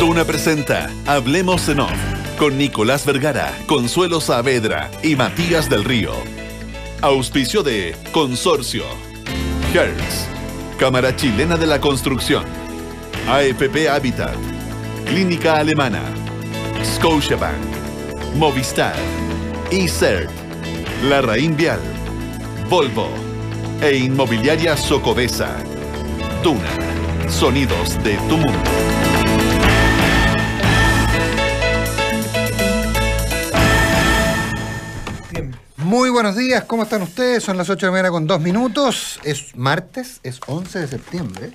Duna presenta Hablemos en Off con Nicolás Vergara, Consuelo Saavedra y Matías del Río. Auspicio de Consorcio, Hertz, Cámara Chilena de la Construcción, AFP Habitat, Clínica Alemana, Scotiabank, Movistar, ICERT, Larraín Vial, Volvo e Inmobiliaria Socobesa. Duna, sonidos de tu mundo. Muy buenos días, ¿cómo están ustedes? Son las 8 de la mañana con 2 minutos. Es martes, es 11 de septiembre.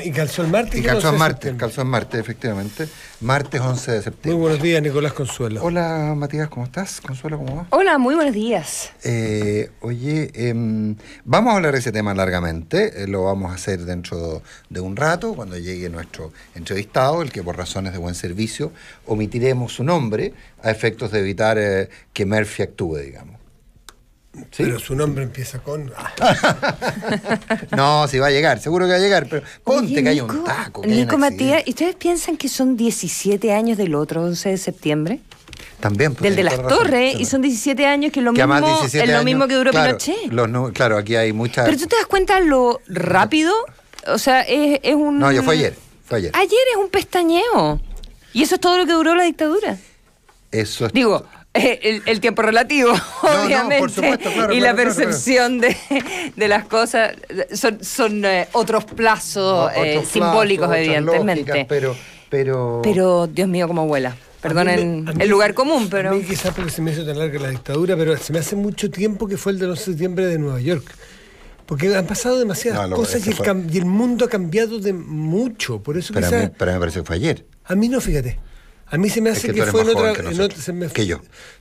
¿Y calzó el martes? Y calzó en martes, efectivamente. Martes 11 de septiembre. Muy buenos días, Nicolás Consuelo. Hola, Matías, ¿cómo estás? Consuelo, ¿cómo va? Hola, muy buenos días. Vamos a hablar de ese tema largamente. Lo vamos a hacer dentro de un rato, cuando llegue nuestro entrevistado, el que por razones de buen servicio omitiremos su nombre a efectos de evitar que Murphy actúe, digamos. ¿Sí? Pero su nombre empieza con... No, sí va a llegar, seguro que va a llegar, pero ponte. Oye, que hay un taco. Nico, Matías, ¿y ustedes piensan que son 17 años del otro 11 de septiembre? También. Del de las Torres, y son 17 años, que es lo mismo que duró Pinochet. Claro, aquí hay muchas... Pero tú te das cuenta lo rápido, o sea, es un... No, fue ayer. Ayer es un pestañeo, y eso es todo lo que duró la dictadura. Eso es... Digo... El tiempo relativo, obviamente, por supuesto, claro, y la percepción de las cosas son otros plazos simbólicos, evidentemente. Lógicas, pero, Dios mío, cómo vuela. Perdonen el lugar común, pero... A mí quizás porque se me hizo tan larga la dictadura, pero se me hace mucho tiempo que fue el del 11 de septiembre de Nueva York. Porque han pasado demasiadas cosas y el mundo ha cambiado de mucho. Por eso pero me parece que fue ayer. A mí no, fíjate. A mí se me hace que fue en otra...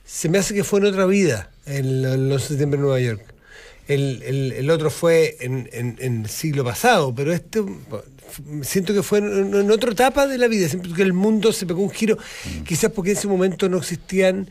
Se me hace que fue en otra vida, el 11 de septiembre en Nueva York. El otro fue en el siglo pasado, pero siento que fue en otra etapa de la vida. Siento que el mundo se pegó un giro, quizás porque en ese momento no existían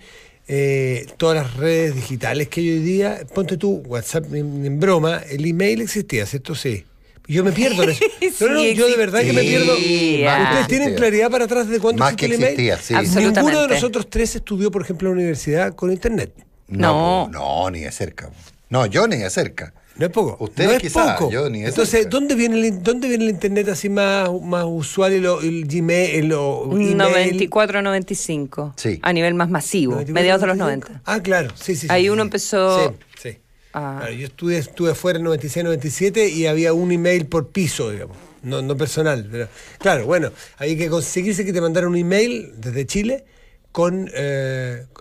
todas las redes digitales que hay hoy día. Ponte tú, WhatsApp, en broma, el email existía, ¿cierto? Sí. Yo me pierdo en eso. Yo de verdad que me pierdo. ¿Ustedes tienen claridad para atrás de cuándo existía el email? Sí. Ninguno de nosotros tres estudió, por ejemplo, en la universidad con internet. No, ni de cerca. No, yo ni de cerca. No es poco. Ustedes no es quizás, poco. Yo ni de Entonces, cerca. ¿dónde viene el internet así más usual, el Gmail, email? 94-95. Sí. A nivel más masivo, mediados de los 90. Ah, claro. Sí. Ahí uno empezó... Sí. Claro, yo estuve afuera en 96-97 y había un email por piso, digamos, no personal. Pero, claro, bueno, hay que conseguirse que te mandara un email desde Chile con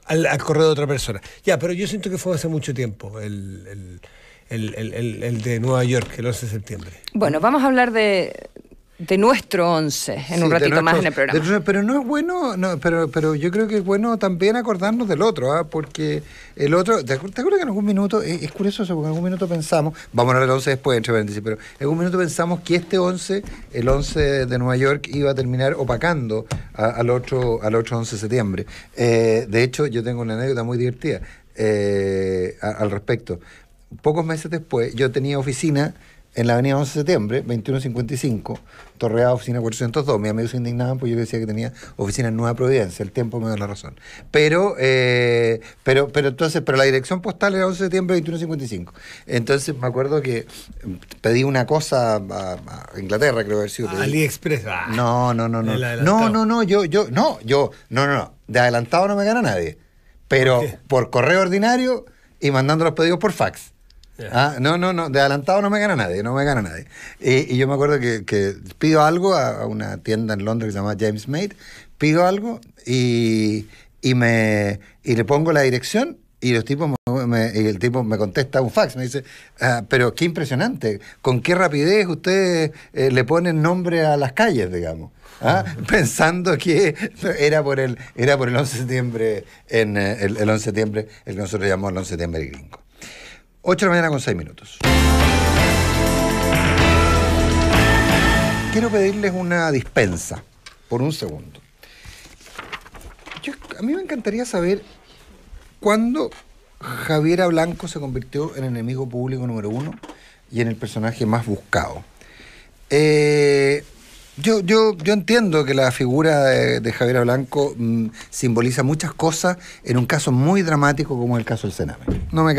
al correo de otra persona. Ya, pero yo siento que fue hace mucho tiempo el de Nueva York, el 11 de septiembre. Bueno, vamos a hablar de nuestro 11 en un ratito más en el programa. Pero no es bueno, pero yo creo que es bueno también acordarnos del otro, porque el otro, ¿te acuerdas que en algún minuto, es curioso eso, porque en algún minuto pensamos, vamos a hablar del 11 después, entre paréntesis, pero en algún minuto pensamos que este 11, el 11 de Nueva York, iba a terminar opacando al otro 11 de septiembre. De hecho, yo tengo una anécdota muy divertida al respecto. Pocos meses después, yo tenía oficina en la avenida 11 de septiembre, 2155, Torreada, oficina 402. Mis amigos se indignaban porque yo decía que tenía oficina en Nueva Providencia. El tiempo me da la razón. Pero la dirección postal era 11 de septiembre, 2155. Entonces me acuerdo que pedí una cosa a Inglaterra, creo haber sido. AliExpress. No. Yo. De adelantado no me gana nadie. Pero por correo ordinario y mandando los pedidos por fax. No, de adelantado no me gana nadie. Y yo me acuerdo que pido algo a una tienda en Londres que se llama James Made, pido algo y le pongo la dirección y el tipo me contesta un fax, me dice, pero qué impresionante, con qué rapidez ustedes le ponen nombre a las calles, digamos. Pensando que era por el 11 de septiembre, el 11 de septiembre, el que nosotros llamamos el 11 de septiembre gringo. 8 de la mañana con 6 minutos. Quiero pedirles una dispensa, por un segundo. A mí me encantaría saber cuándo Javiera Blanco se convirtió en enemigo público número 1 y en el personaje más buscado. Yo entiendo que la figura de Javiera Blanco simboliza muchas cosas en un caso muy dramático como el caso del Sename. No me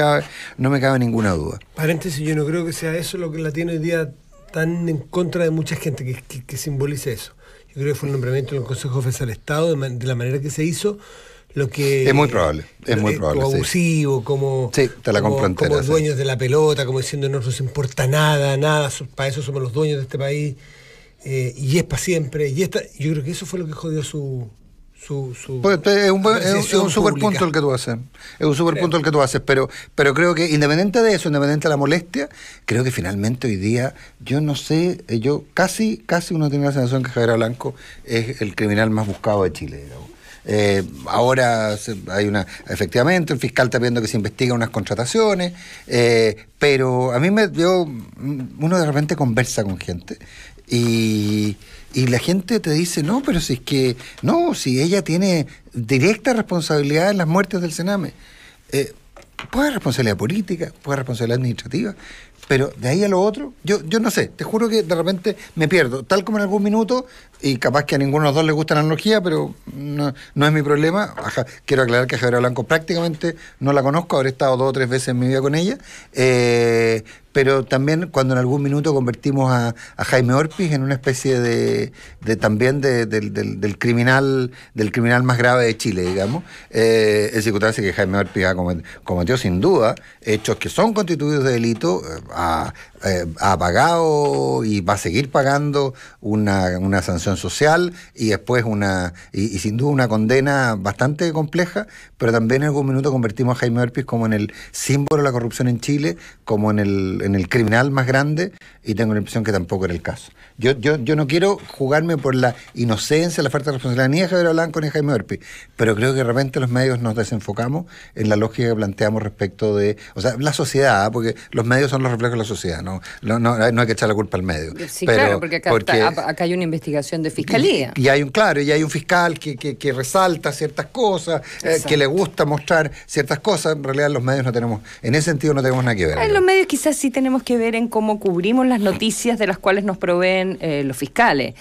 cabe ninguna duda. Paréntesis, yo no creo que sea eso lo que la tiene hoy día tan en contra de mucha gente que simbolice eso. Yo creo que fue el nombramiento del Consejo de Defensa del Estado de la manera que se hizo, lo que... Es muy probable. Como abusivo, como... Sí, te la compro entera, como dueños de la pelota, como diciendo no nos importa nada, para eso somos los dueños de este país. Y es para siempre. Yo creo que eso fue lo que jodió su pues es un super punto el que tú haces. Es un super punto el que tú haces, pero creo que independiente de eso, independiente de la molestia, creo que finalmente hoy día, yo no sé, yo casi uno tiene la sensación que Javiera Blanco es el criminal más buscado de Chile, digamos. Ahora hay efectivamente el fiscal está viendo que se investiga unas contrataciones, pero a mí uno de repente conversa con gente y la gente te dice, no, pero si ella tiene directa responsabilidad en las muertes del Sename. Puede haber responsabilidad política, puede haber responsabilidad administrativa, pero de ahí a lo otro, yo no sé, te juro que de repente me pierdo, tal como en algún minuto, y capaz que a ninguno de los dos le gusta la analogía, pero no es mi problema. Quiero aclarar que a Javiera Blanco prácticamente no la conozco, habré estado 2 o 3 veces en mi vida con ella, pero también cuando en algún minuto convertimos a Jaime Orpiz en una especie del criminal más grave de Chile, digamos, es circunstancia que Jaime Orpiz cometió sin duda hechos que son constituidos de delito, ha pagado y va a seguir pagando una sanción social y después y sin duda una condena bastante compleja, pero también en algún minuto convertimos a Jaime Orpiz como en el símbolo de la corrupción en Chile, como en el criminal más grande, y tengo la impresión que tampoco era el caso. Yo no quiero jugarme por la inocencia, la falta de responsabilidad ni de Javiera Blanco ni de Jaime Orpiz, pero creo que de repente los medios nos desenfocamos en la lógica que planteamos respecto de, o sea, la sociedad, porque los medios son los reflejos de la sociedad, no hay que echar la culpa al medio. Sí, pero, claro, porque acá hay una investigación de fiscalía. Y hay un fiscal que resalta ciertas cosas, que le gusta mostrar ciertas cosas. En realidad los medios en ese sentido no tenemos nada que ver. En los medios quizás sí tenemos que ver en cómo cubrimos las noticias de las cuales nos proveen los fiscales,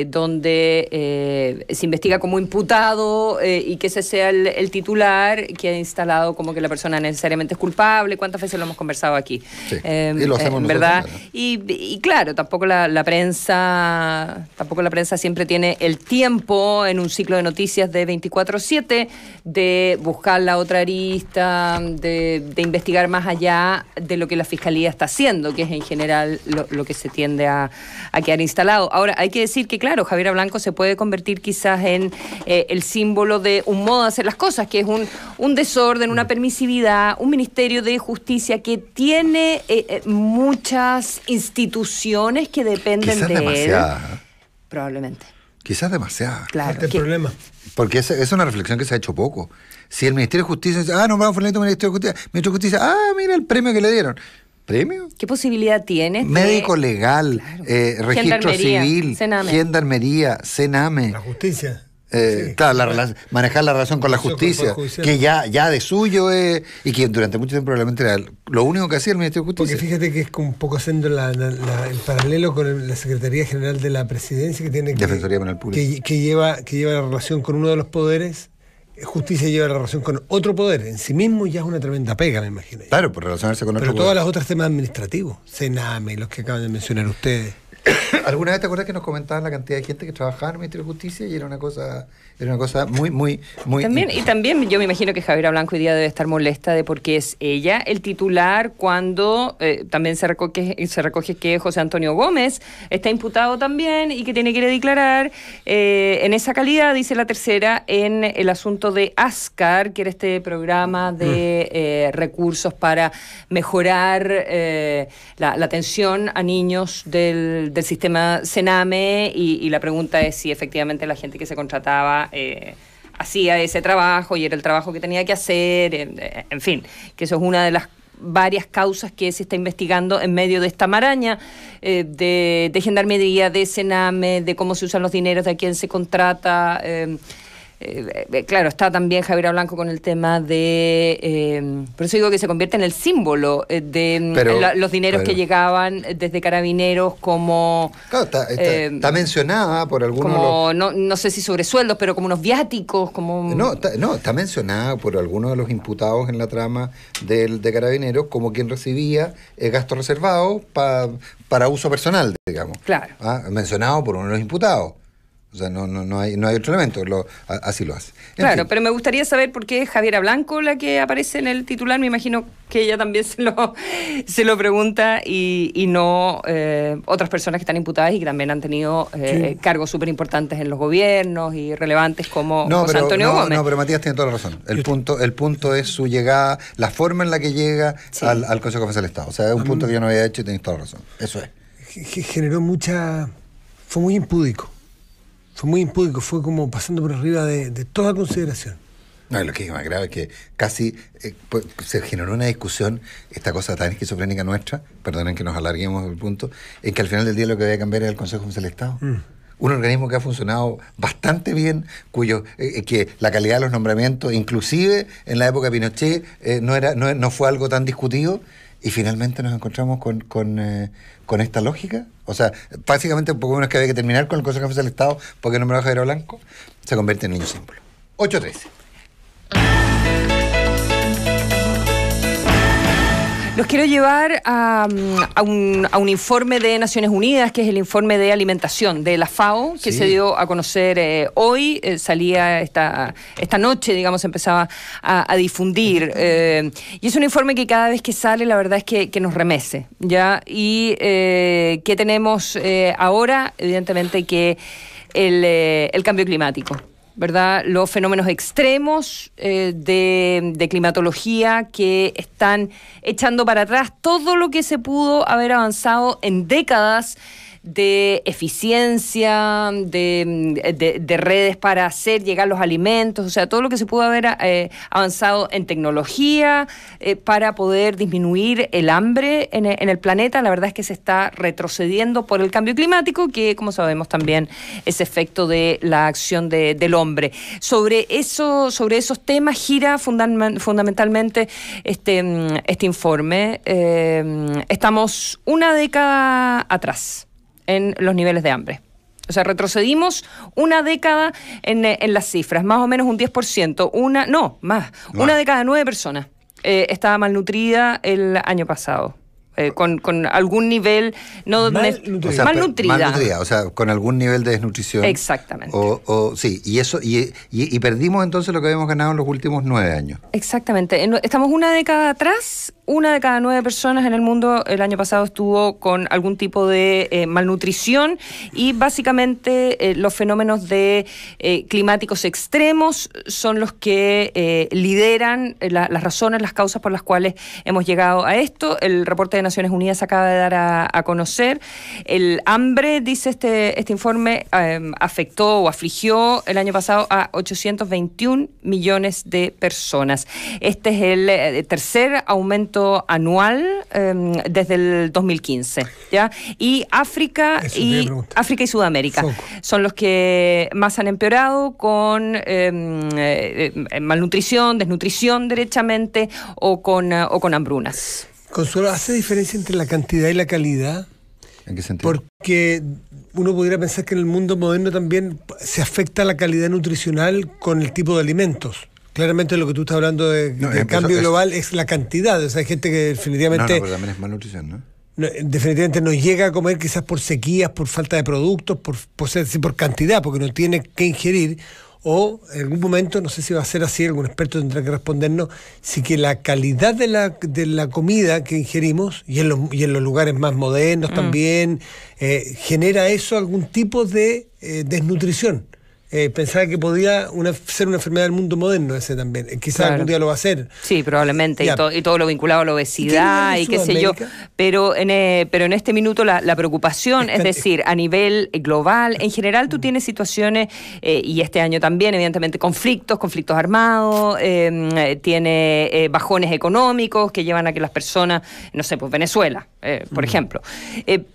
donde se investiga como imputado y que ese sea el titular que ha instalado como que la persona necesariamente es culpable. ¿Cuántas veces lo hemos conversado aquí? Sí. Y lo hacemos ¿verdad? Y claro, tampoco la prensa siempre tiene el tiempo en un ciclo de noticias de 24/7 de buscar la otra arista, de investigar más allá de lo que la fiscalía está haciendo, que es en general lo que se tiende a quedar instalado. Ahora, hay que decir que, claro, Javiera Blanco se puede convertir quizás en el símbolo de un modo de hacer las cosas, que es un desorden, una permisividad, un Ministerio de Justicia que tiene muchas instituciones que dependen quizás de demasiada. Él. Probablemente. Quizás demasiada. Claro. Este es el problema. Porque es una reflexión que se ha hecho poco. Si el Ministerio de Justicia dice, nos vamos a el Ministerio de Justicia, mira el premio que le dieron. ¿Premio? ¿Qué posibilidad tienes? Médico legal, claro. Registro civil, Sename. Gendarmería, Sename. La justicia. Sí. Claro, manejar la relación con la justicia, que ya de suyo es, y que durante mucho tiempo probablemente era lo único que hacía el Ministerio de Justicia. Porque fíjate que es un poco haciendo el paralelo con la Secretaría General de la Presidencia, que tiene Defensoría Penal Pública, que lleva la relación con uno de los poderes. Justicia lleva la relación con otro poder. En sí mismo ya es una tremenda pega, me imagino. Claro, por relacionarse con otro poder. Pero todos los otros temas administrativos, Sename, los que acaban de mencionar ustedes. ¿Alguna vez te acuerdas que nos comentaban la cantidad de gente que trabajaba en el Ministerio de Justicia y era una cosa muy también yo me imagino que Javiera Blanco hoy día debe estar molesta de porque es ella el titular cuando también se recoge que José Antonio Gómez está imputado también y que tiene que ir a declarar en esa calidad, dice la tercera, en el asunto de ASCAR, que era este programa de recursos para mejorar la atención a niños del sistema Sename, y la pregunta es si efectivamente la gente que se contrataba hacía ese trabajo y era el trabajo que tenía que hacer, en fin, que eso es una de las varias causas que se está investigando en medio de esta maraña de gendarmería, de Sename, de cómo se usan los dineros, de a quién se contrata. claro, está también Javiera Blanco con el tema de... por eso digo que se convierte en el símbolo de los dineros que llegaban desde Carabineros como... Claro, está mencionada por algunos... Como, no sé si sobre sueldos, pero como unos viáticos, como... Está mencionada por algunos de los imputados en la trama de Carabineros como quien recibía gastos reservados para uso personal, digamos. Claro. Mencionado por uno de los imputados. O sea, no hay otro elemento, así lo hace. Claro, pero me gustaría saber por qué es Javiera Blanco la que aparece en el titular. Me imagino que ella también se lo pregunta y no otras personas que están imputadas y que también han tenido cargos súper importantes en los gobiernos y relevantes como José Antonio Gómez. No, pero Matías tiene toda la razón. El punto es su llegada, la forma en la que llega al Consejo Defensa del Estado. O sea, es un punto que yo no había hecho y tenéis toda la razón. Eso es. Generó fue muy impúdico. Fue como pasando por arriba de toda consideración. No, lo que es más grave es que casi se generó una discusión, esta cosa tan esquizofrénica nuestra, perdonen que nos alarguemos el punto, en que al final del día lo que debe cambiar es el Consejo Defensa del Estado. Un organismo que ha funcionado bastante bien, que la calidad de los nombramientos, inclusive en la época de Pinochet, no fue algo tan discutido, y finalmente nos encontramos con esta lógica. O sea, básicamente, un poco menos que había que terminar con el Consejo Defensa del Estado porque nombró a Javiera Blanco, se convierte en niño símbolo. 8-13. Los quiero llevar a un informe de Naciones Unidas, que es el informe de alimentación de la FAO, que se dio a conocer hoy, salía esta noche, digamos, empezaba a difundir. Y es un informe que cada vez que sale, la verdad es que nos remece, ¿ya? Y ¿qué tenemos ahora? Evidentemente que el cambio climático, ¿verdad? Los fenómenos extremos de climatología que están echando para atrás todo lo que se pudo haber avanzado en décadas de eficiencia, de redes para hacer llegar los alimentos, o sea, todo lo que se pudo haber avanzado en tecnología para poder disminuir el hambre en el planeta. La verdad es que se está retrocediendo por el cambio climático, que, como sabemos, también es efecto de la acción del hombre. Sobre esos temas gira fundamentalmente este informe. Estamos una década atrás en los niveles de hambre. O sea, retrocedimos una década en las cifras, más o menos un 10%, una de cada 9 personas estaba malnutrida el año pasado. Con algún nivel malnutrida, o sea, con algún nivel de desnutrición. Exactamente. Sí, y eso y perdimos entonces lo que habíamos ganado en los últimos 9 años. Exactamente. Estamos una década atrás. Una de cada 9 personas en el mundo el año pasado estuvo con algún tipo de malnutrición, y básicamente los fenómenos de climáticos extremos son los que lideran las razones, las causas por las cuales hemos llegado a esto. El reporte de Naciones Unidas acaba de dar a conocer. El hambre, dice este informe, afectó o afligió el año pasado a 821 millones de personas. Este es el tercer aumento anual desde el 2015, ¿ya? Y África y Sudamérica son los que más han empeorado con malnutrición, desnutrición derechamente o con hambrunas. Consuelo, ¿hace diferencia entre la cantidad y la calidad? ¿En qué sentido? Porque uno pudiera pensar que en el mundo moderno también se afecta la calidad nutricional con el tipo de alimentos. Claramente lo que tú estás hablando del cambio global es la cantidad. O sea, hay gente que definitivamente... pero también es malnutrición, ¿no? Definitivamente no llega a comer quizás por sequías, por falta de productos, por cantidad, porque no tiene que ingerir. O en algún momento, no sé si va a ser así, algún experto tendrá que respondernos, si que la calidad de la comida que ingerimos, y en los lugares más modernos también, genera eso algún tipo de desnutrición. Pensaba que podía ser una enfermedad del mundo moderno ese también. Quizás algún día lo va a ser. Sí, probablemente. Y todo lo vinculado a la obesidad y qué sé yo. Pero en este minuto la preocupación, es decir, a nivel global, en general tú tienes situaciones, y este año también, evidentemente, conflictos armados, tiene bajones económicos que llevan a que las personas, no sé, pues Venezuela, por ejemplo.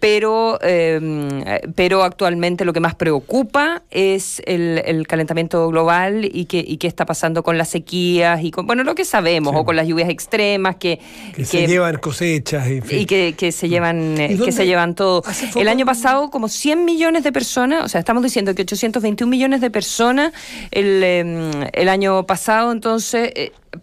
Pero actualmente lo que más preocupa es el el calentamiento global y qué está pasando con las sequías y con, bueno, lo que sabemos, o con las lluvias extremas que se llevan cosechas y que se llevan todo. El año pasado como 100 millones de personas, o sea, estamos diciendo que 821 millones de personas el año pasado, entonces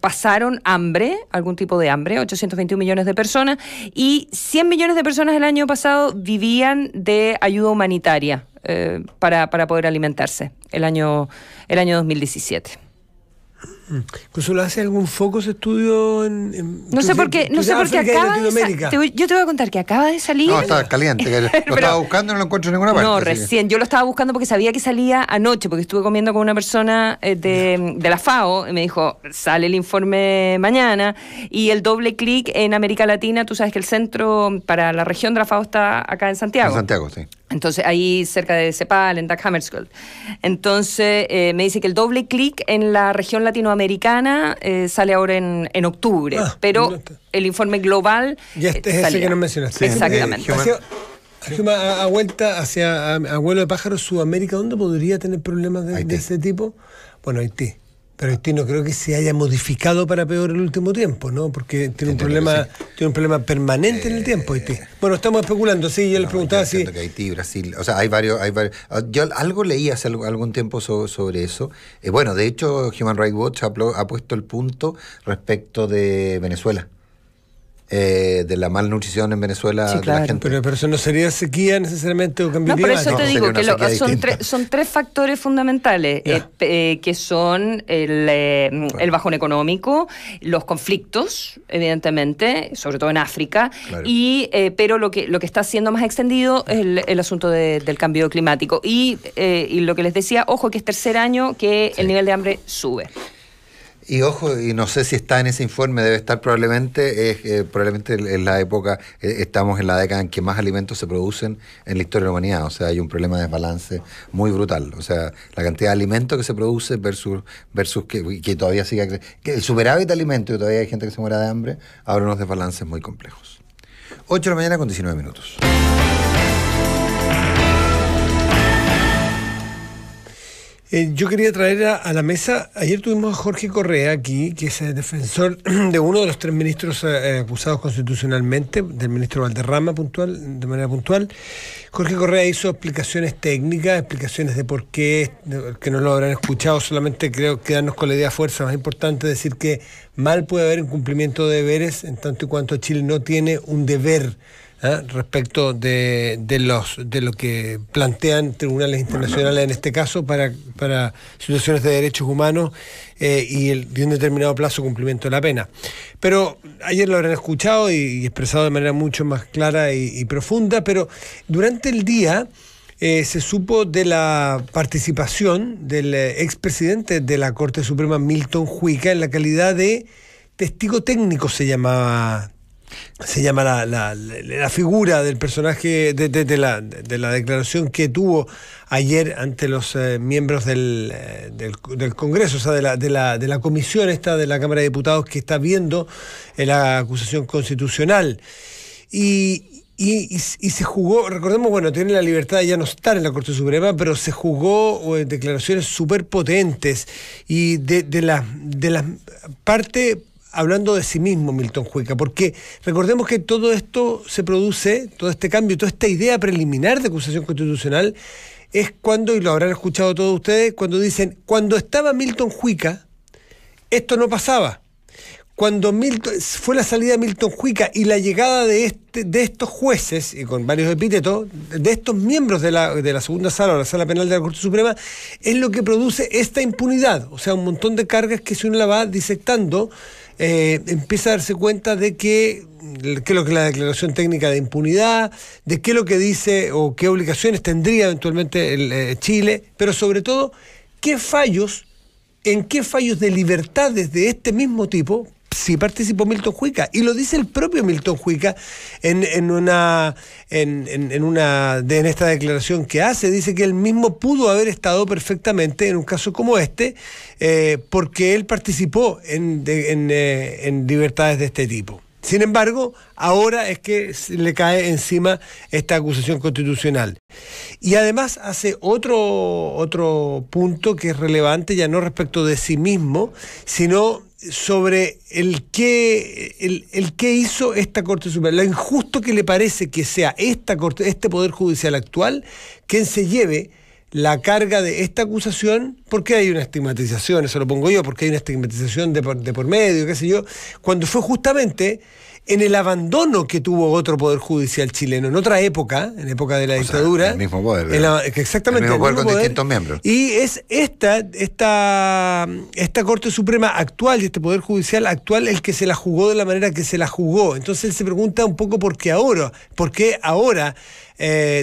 pasaron hambre, algún tipo de hambre, 821 millones de personas, y 100 millones de personas el año pasado vivían de ayuda humanitaria para poder alimentarse el año 2017. ¿Consuelo hace algún foco ese estudio no sé por qué acaba yo te voy a contar que acaba de salir. No, está caliente, lo estaba buscando y no lo encuentro en ninguna parte. No, recién, yo lo estaba buscando porque sabía que salía anoche, porque estuve comiendo con una persona de la FAO y me dijo, sale el informe mañana, y el doble clic en América Latina, tú sabes que el centro para la región de la FAO está acá en Santiago. En Santiago, sí. Entonces, ahí cerca de Cepal, en Dag Hammarskjöld. Entonces, me dice que el doble clic en la región latinoamericana sale ahora en octubre, pero el informe global ya es ese que nos mencionaste. Exactamente. A vuelta hacia Abuelo de Pájaro, Sudamérica, ¿dónde podría tener problemas de ese tipo? Bueno, Haití. Pero Haití no creo que se haya modificado para peor el último tiempo, ¿no? Porque tiene un problema permanente en el tiempo, Haití. Bueno, estamos especulando, sí, yo les preguntaba si... Que Haití, Brasil, o sea, hay varios... Yo algo leí hace algún tiempo sobre eso. Bueno, de hecho, Human Rights Watch ha puesto el punto respecto de Venezuela. De la malnutrición en Venezuela, sí, claro. De la gente. Pero eso no sería sequía necesariamente o cambio climático. No, por eso te digo que son tres factores fundamentales, que son el bajón económico, los conflictos, evidentemente, sobre todo en África, claro. Pero lo que está siendo más extendido es el asunto del cambio climático. Y lo que les decía, ojo, que es tercer año que el nivel de hambre sube. Y ojo, y no sé si está en ese informe, debe estar probablemente, probablemente en la época, estamos en la década en que más alimentos se producen en la historia de la humanidad, o sea, hay un problema de desbalance muy brutal, o sea, la cantidad de alimentos que se produce versus que todavía sigue, que el superávit de alimentos y todavía hay gente que se muera de hambre, abre unos desbalances muy complejos. 8 de la mañana con 19 minutos. Yo quería traer a la mesa, ayer tuvimos a Jorge Correa aquí, que es el defensor de uno de los 3 ministros acusados constitucionalmente, del ministro Valderrama de manera puntual. Jorge Correa hizo explicaciones técnicas, explicaciones de por qué, que no lo habrán escuchado, solamente creo quedarnos con la idea fuerza más importante, decir que mal puede haber incumplimiento de deberes en tanto y cuanto Chile no tiene un deber respecto de lo que plantean tribunales internacionales en este caso para situaciones de derechos humanos y de un determinado plazo cumplimiento de la pena. Pero ayer lo habrán escuchado y expresado de manera mucho más clara y profunda, pero durante el día se supo de la participación del expresidente de la Corte Suprema, Milton Juica, en la calidad de testigo técnico, se llama la figura del personaje de la declaración que tuvo ayer ante los miembros del Congreso, o sea, de la comisión esta de la Cámara de Diputados que está viendo la acusación constitucional. Y se jugó, recordemos, bueno, tiene la libertad de ya no estar en la Corte Suprema, pero se jugó declaraciones súper potentes y de la parte... hablando de sí mismo Milton Juica, porque recordemos que todo esto se produce, todo este cambio, toda esta idea preliminar de acusación constitucional es cuando, y lo habrán escuchado todos ustedes, cuando dicen, cuando estaba Milton Juica, esto no pasaba. Cuando fue la salida de Milton Juica y la llegada de estos jueces, y con varios epítetos, de estos miembros de la segunda sala o la sala penal de la Corte Suprema, es lo que produce esta impunidad. O sea, un montón de cargas que si uno la va disectando, empieza a darse cuenta de qué es lo que es la declaración técnica de impunidad, de qué es lo que dice o qué obligaciones tendría eventualmente Chile, pero sobre todo, en qué fallos de libertades de este mismo tipo sí participó Milton Juica, y lo dice el propio Milton Juica en esta declaración que hace. Dice que él mismo pudo haber estado perfectamente en un caso como este, porque él participó en libertades de este tipo. Sin embargo, ahora es que le cae encima esta acusación constitucional. Y además hace otro punto que es relevante, ya no respecto de sí mismo, sino sobre el qué hizo esta Corte Suprema, lo injusto que le parece que sea esta Corte, este Poder Judicial actual, quien se lleve la carga de esta acusación, porque hay una estigmatización, eso lo pongo yo, porque hay una estigmatización de por medio, qué sé yo, cuando fue justamente en el abandono que tuvo otro Poder Judicial chileno, en otra época, en época de la dictadura. El mismo poder. Exactamente. El mismo poder con distintos miembros. Y es esta Corte Suprema actual y este Poder Judicial actual el que se la jugó de la manera que se la jugó. Entonces él se pregunta un poco por qué ahora.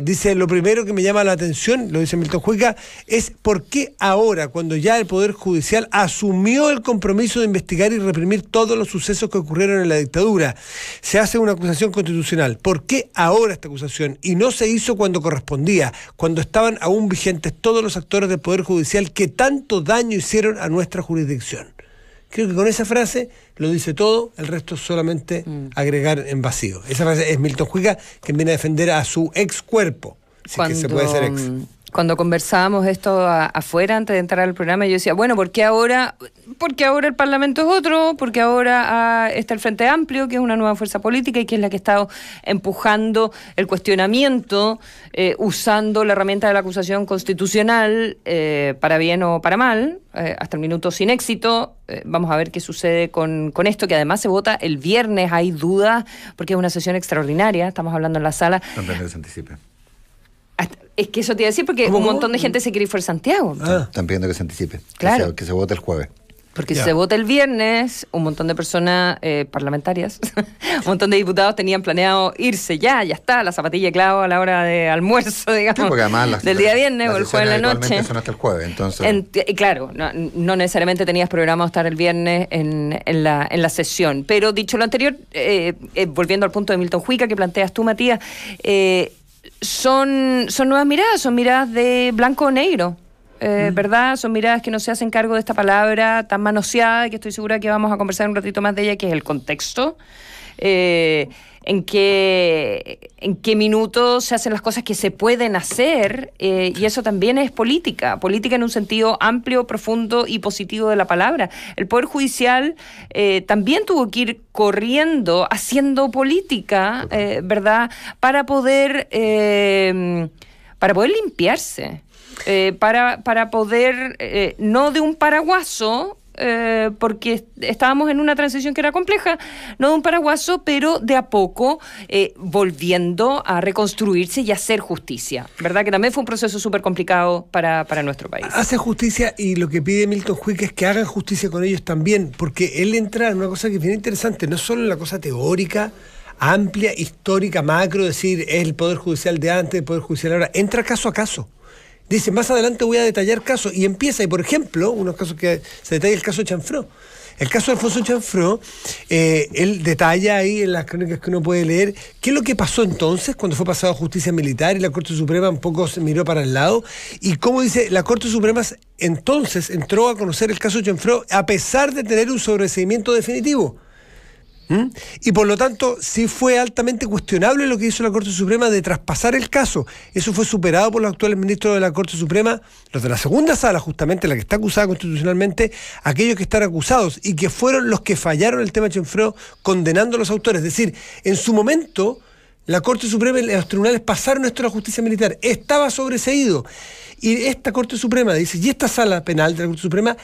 Dice, lo primero que me llama la atención, lo dice Milton Juica, es por qué ahora, cuando ya el Poder Judicial asumió el compromiso de investigar y reprimir todos los sucesos que ocurrieron en la dictadura, se hace una acusación constitucional. ¿Por qué ahora esta acusación? Y no se hizo cuando correspondía, cuando estaban aún vigentes todos los actores del Poder Judicial que tanto daño hicieron a nuestra jurisdicción. Creo que con esa frase lo dice todo, el resto es solamente agregar en vacío. Esa frase es Milton Juica, quien viene a defender a su ex cuerpo, si es que se puede ser ex. Cuando conversábamos esto afuera, antes de entrar al programa, yo decía, bueno, ¿por qué ahora? Porque ahora el Parlamento es otro, porque ahora está el Frente Amplio, que es una nueva fuerza política y que es la que ha estado empujando el cuestionamiento, usando la herramienta de la acusación constitucional, para bien o para mal, hasta el minuto sin éxito. Vamos a ver qué sucede con esto, que además se vota el viernes, hay dudas, porque es una sesión extraordinaria, estamos hablando en la sala. También que se anticipe. Es que eso te iba a decir, porque un montón de gente se quiere ir por Santiago. Están pidiendo que se anticipe, claro. que se vote el jueves. Porque si se vota el viernes, un montón de personas parlamentarias, un montón de diputados tenían planeado irse ya está, la zapatilla clavo a la hora de almuerzo, digamos, porque además del día viernes o el jueves en la noche. Son hasta el jueves, entonces. Claro, no necesariamente tenías programado estar el viernes en la sesión. Pero dicho lo anterior, volviendo al punto de Milton Juica que planteas tú, Matías, son nuevas miradas, son miradas de blanco o negro, ¿verdad? Son miradas que no se hacen cargo de esta palabra tan manoseada, que estoy segura que vamos a conversar un ratito más de ella, que es el contexto. En qué minutos se hacen las cosas que se pueden hacer, y eso también es política en un sentido amplio, profundo y positivo de la palabra. El Poder Judicial también tuvo que ir corriendo, haciendo política, ¿verdad?, para poder limpiarse, para poder, no de un paraguaso, porque estábamos en una transición que era compleja, no de un paraguaso, pero de a poco volviendo a reconstruirse y a hacer justicia, ¿verdad? Que también fue un proceso súper complicado para nuestro país. Hace justicia, y lo que pide Milton Juica es que hagan justicia con ellos también, porque él entra en una cosa que es bien interesante, no solo en la cosa teórica, amplia, histórica, macro, decir, es el Poder Judicial de antes, el Poder Judicial ahora, entra caso a caso. Dice, más adelante voy a detallar casos, y empieza, y por ejemplo, unos casos que se detalla el caso de Chanfró. El caso de Alfonso Chanfró, él detalla ahí en las crónicas que uno puede leer qué es lo que pasó entonces cuando fue pasado a justicia militar y la Corte Suprema un poco se miró para el lado, y cómo dice, la Corte Suprema entonces entró a conocer el caso de Chanfró a pesar de tener un sobreseimiento definitivo. Y por lo tanto sí fue altamente cuestionable lo que hizo la Corte Suprema de traspasar el caso. Eso fue superado por los actuales ministros de la Corte Suprema, los de la segunda sala, justamente la que está acusada constitucionalmente, aquellos que están acusados y que fueron los que fallaron el tema Chanfró condenando a los autores. Es decir, en su momento la Corte Suprema y los tribunales pasaron esto a la justicia militar, estaba sobreseído, y esta Corte Suprema dice, y esta sala penal de la Corte Suprema,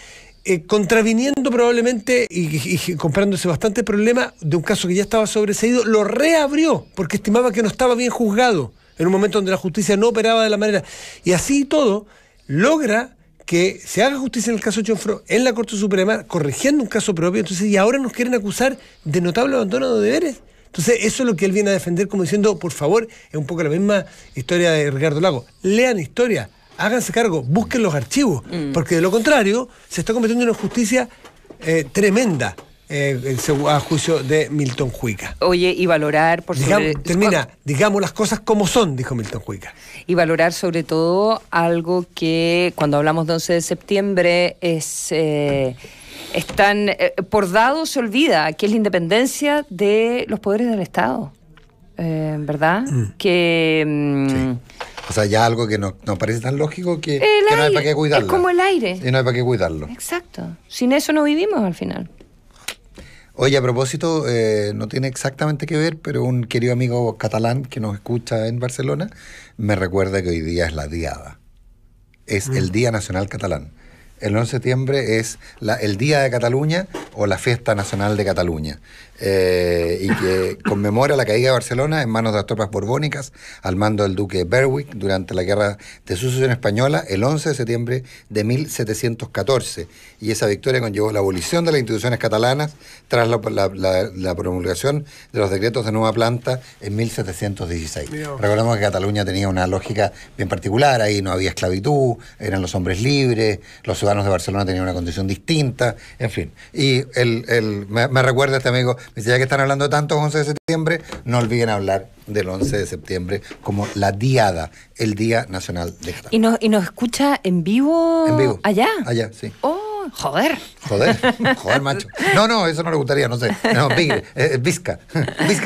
contraviniendo probablemente y comprándose bastante problema de un caso que ya estaba sobreseído, lo reabrió porque estimaba que no estaba bien juzgado en un momento donde la justicia no operaba de la manera. Y así y todo, logra que se haga justicia en el caso de Chanfró en la Corte Suprema, corrigiendo un caso propio. Entonces, y ahora nos quieren acusar de notable abandono de deberes. Entonces, eso es lo que él viene a defender, como diciendo, por favor, es un poco la misma historia de Ricardo Lagos. Lean historia. Háganse cargo, busquen los archivos, porque de lo contrario se está cometiendo una injusticia tremenda, a juicio de Milton Juica. Oye, y valorar por digamos las cosas como son, dijo Milton Juica. Y valorar sobre todo algo que cuando hablamos de 11 de septiembre es por dado se olvida que es la independencia de los poderes del Estado, ¿verdad? Sí. O sea, ya algo que no parece tan lógico que no hay para qué cuidarlo. Es como el aire. Y no hay para qué cuidarlo. Exacto. Sin eso no vivimos al final. Oye, a propósito, no tiene exactamente que ver, pero un querido amigo catalán que nos escucha en Barcelona me recuerda que hoy día es la Diada. Es el Día Nacional Catalán. El 11 de septiembre es el Día de Cataluña o la Fiesta Nacional de Cataluña, y que conmemora la caída de Barcelona en manos de las tropas borbónicas al mando del duque Berwick durante la Guerra de Sucesión Española el 11 de septiembre de 1714. Y esa victoria conllevó la abolición de las instituciones catalanas tras la promulgación de los decretos de nueva planta en 1716. Recordemos que Cataluña tenía una lógica bien particular, ahí no había esclavitud, eran los hombres libres, los ciudadanos de Barcelona tenían una condición distinta, en fin. Y me recuerda este amigo, me dice, ya que están hablando tanto 11 de septiembre, no olviden hablar del 11 de septiembre como la Diada, el Día Nacional de Cataluña. ¿Y nos escucha en vivo? En vivo. ¿Allá? Allá, sí. Oh, joder, macho. No, eso no le gustaría, no sé. No, Vizca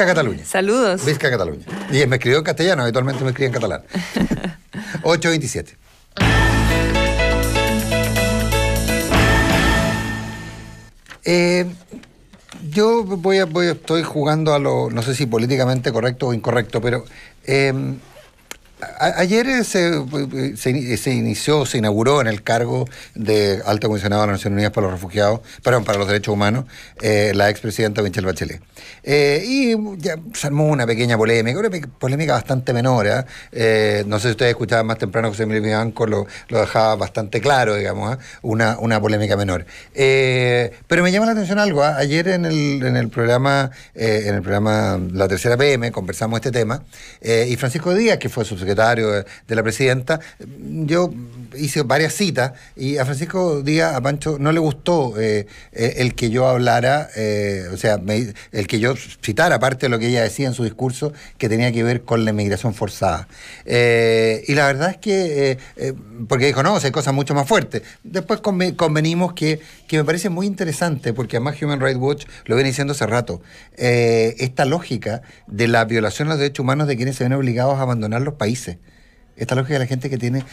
Cataluña. Saludos. Vizca Cataluña. Y me escribió en castellano, habitualmente me escribe en catalán. 8:27. Yo estoy jugando a lo, no sé si políticamente correcto o incorrecto, pero ayer se inauguró en el cargo de Alto Comisionado de las Naciones Unidas para los Refugiados, para los Derechos Humanos, la expresidenta Michelle Bachelet. Y ya se armó una pequeña polémica, bastante menor. No sé si ustedes escuchaban más temprano, José Emilio Vivanco lo dejaba bastante claro, digamos, una polémica menor. Pero me llama la atención algo. Ayer en el programa La Tercera PM conversamos este tema, y Francisco Díaz, que fue subsecretario de la presidenta, yo hice varias citas y a Francisco Díaz, a Pancho, no le gustó el que yo hablara, el que yo citara parte de lo que ella decía en su discurso, que tenía que ver con la inmigración forzada. Y la verdad es que, porque dijo, no, hay cosas mucho más fuertes. Después convenimos que me parece muy interesante, porque además Human Rights Watch lo viene diciendo hace rato, esta lógica de la violación de los derechos humanos de quienes se ven obligados a abandonar los países. Esta lógica de la gente que tiene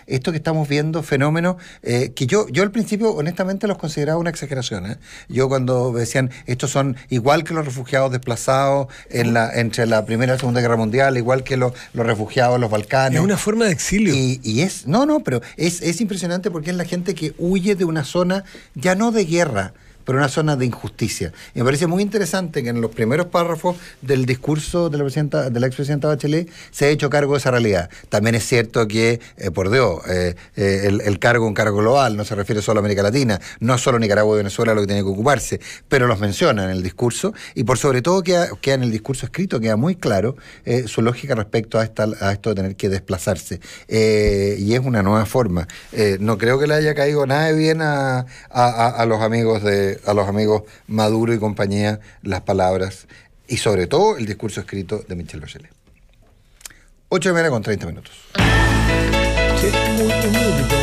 esto que estamos viendo, fenómenos que yo al principio honestamente los consideraba una exageración. Yo cuando decían estos son igual que los refugiados desplazados entre la Primera y la Segunda Guerra Mundial, igual que los refugiados en los Balcanes. Es una forma de exilio. Pero es impresionante porque es la gente que huye de una zona ya no de guerra, pero una zona de injusticia. Y me parece muy interesante que en los primeros párrafos del discurso de la expresidenta Bachelet se ha hecho cargo de esa realidad. También es cierto que, por Dios, el cargo es un cargo global, no se refiere solo a América Latina, no solo Nicaragua y Venezuela lo que tiene que ocuparse, pero los menciona en el discurso, y por sobre todo queda en el discurso escrito, queda muy claro su lógica respecto a esto de tener que desplazarse. Y es una nueva forma. No creo que le haya caído nada de bien a los amigos Maduro y compañía las palabras y sobre todo el discurso escrito de Michelle Bachelet. 8:30. Sí, un minutito.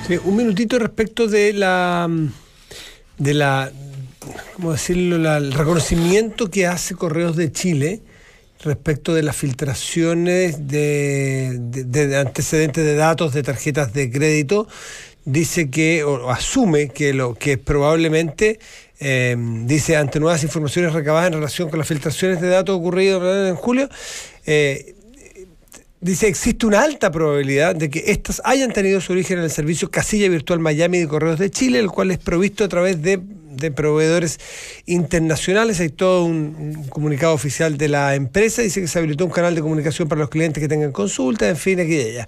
Sí, un minutito respecto de la ¿cómo decirlo? El reconocimiento que hace Correos de Chile respecto de las filtraciones de antecedentes de datos de tarjetas de crédito. Dice que, o asume que lo que probablemente, dice, ante nuevas informaciones recabadas en relación con las filtraciones de datos ocurridos en julio, dice, existe una alta probabilidad de que estas hayan tenido su origen en el servicio Casilla Virtual Miami de Correos de Chile, el cual es provisto a través de proveedores internacionales. Hay todo un comunicado oficial de la empresa, dice que se habilitó un canal de comunicación para los clientes que tengan consultas, en fin, aquí y allá.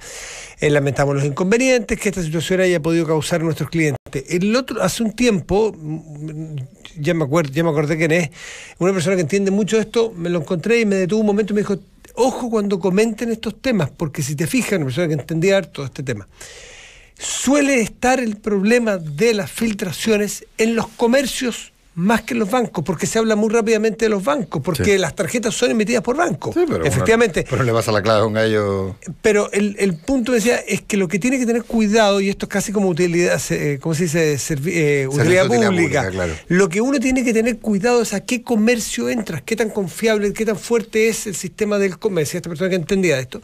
Lamentamos los inconvenientes que esta situación haya podido causar a nuestros clientes. Hace un tiempo, ya me acordé quién es, una persona que entiende mucho esto, me lo encontré y me detuvo un momento y me dijo, ojo cuando comenten estos temas, porque si te fijas, una persona que entendía harto este tema, suele estar el problema de las filtraciones en los comercios más que en los bancos, porque se habla muy rápidamente de los bancos, porque las tarjetas son emitidas por bancos. Sí, pero efectivamente. Pero le pasa la clave a un gallo. Pero el punto, decía, es que lo que tiene que tener cuidado, y esto es casi como utilidad, ¿cómo se dice? Utilidad pública. Claro. Lo que uno tiene que tener cuidado es a qué comercio entras, qué tan confiable, qué tan fuerte es el sistema del comercio. Esta persona que entendía esto,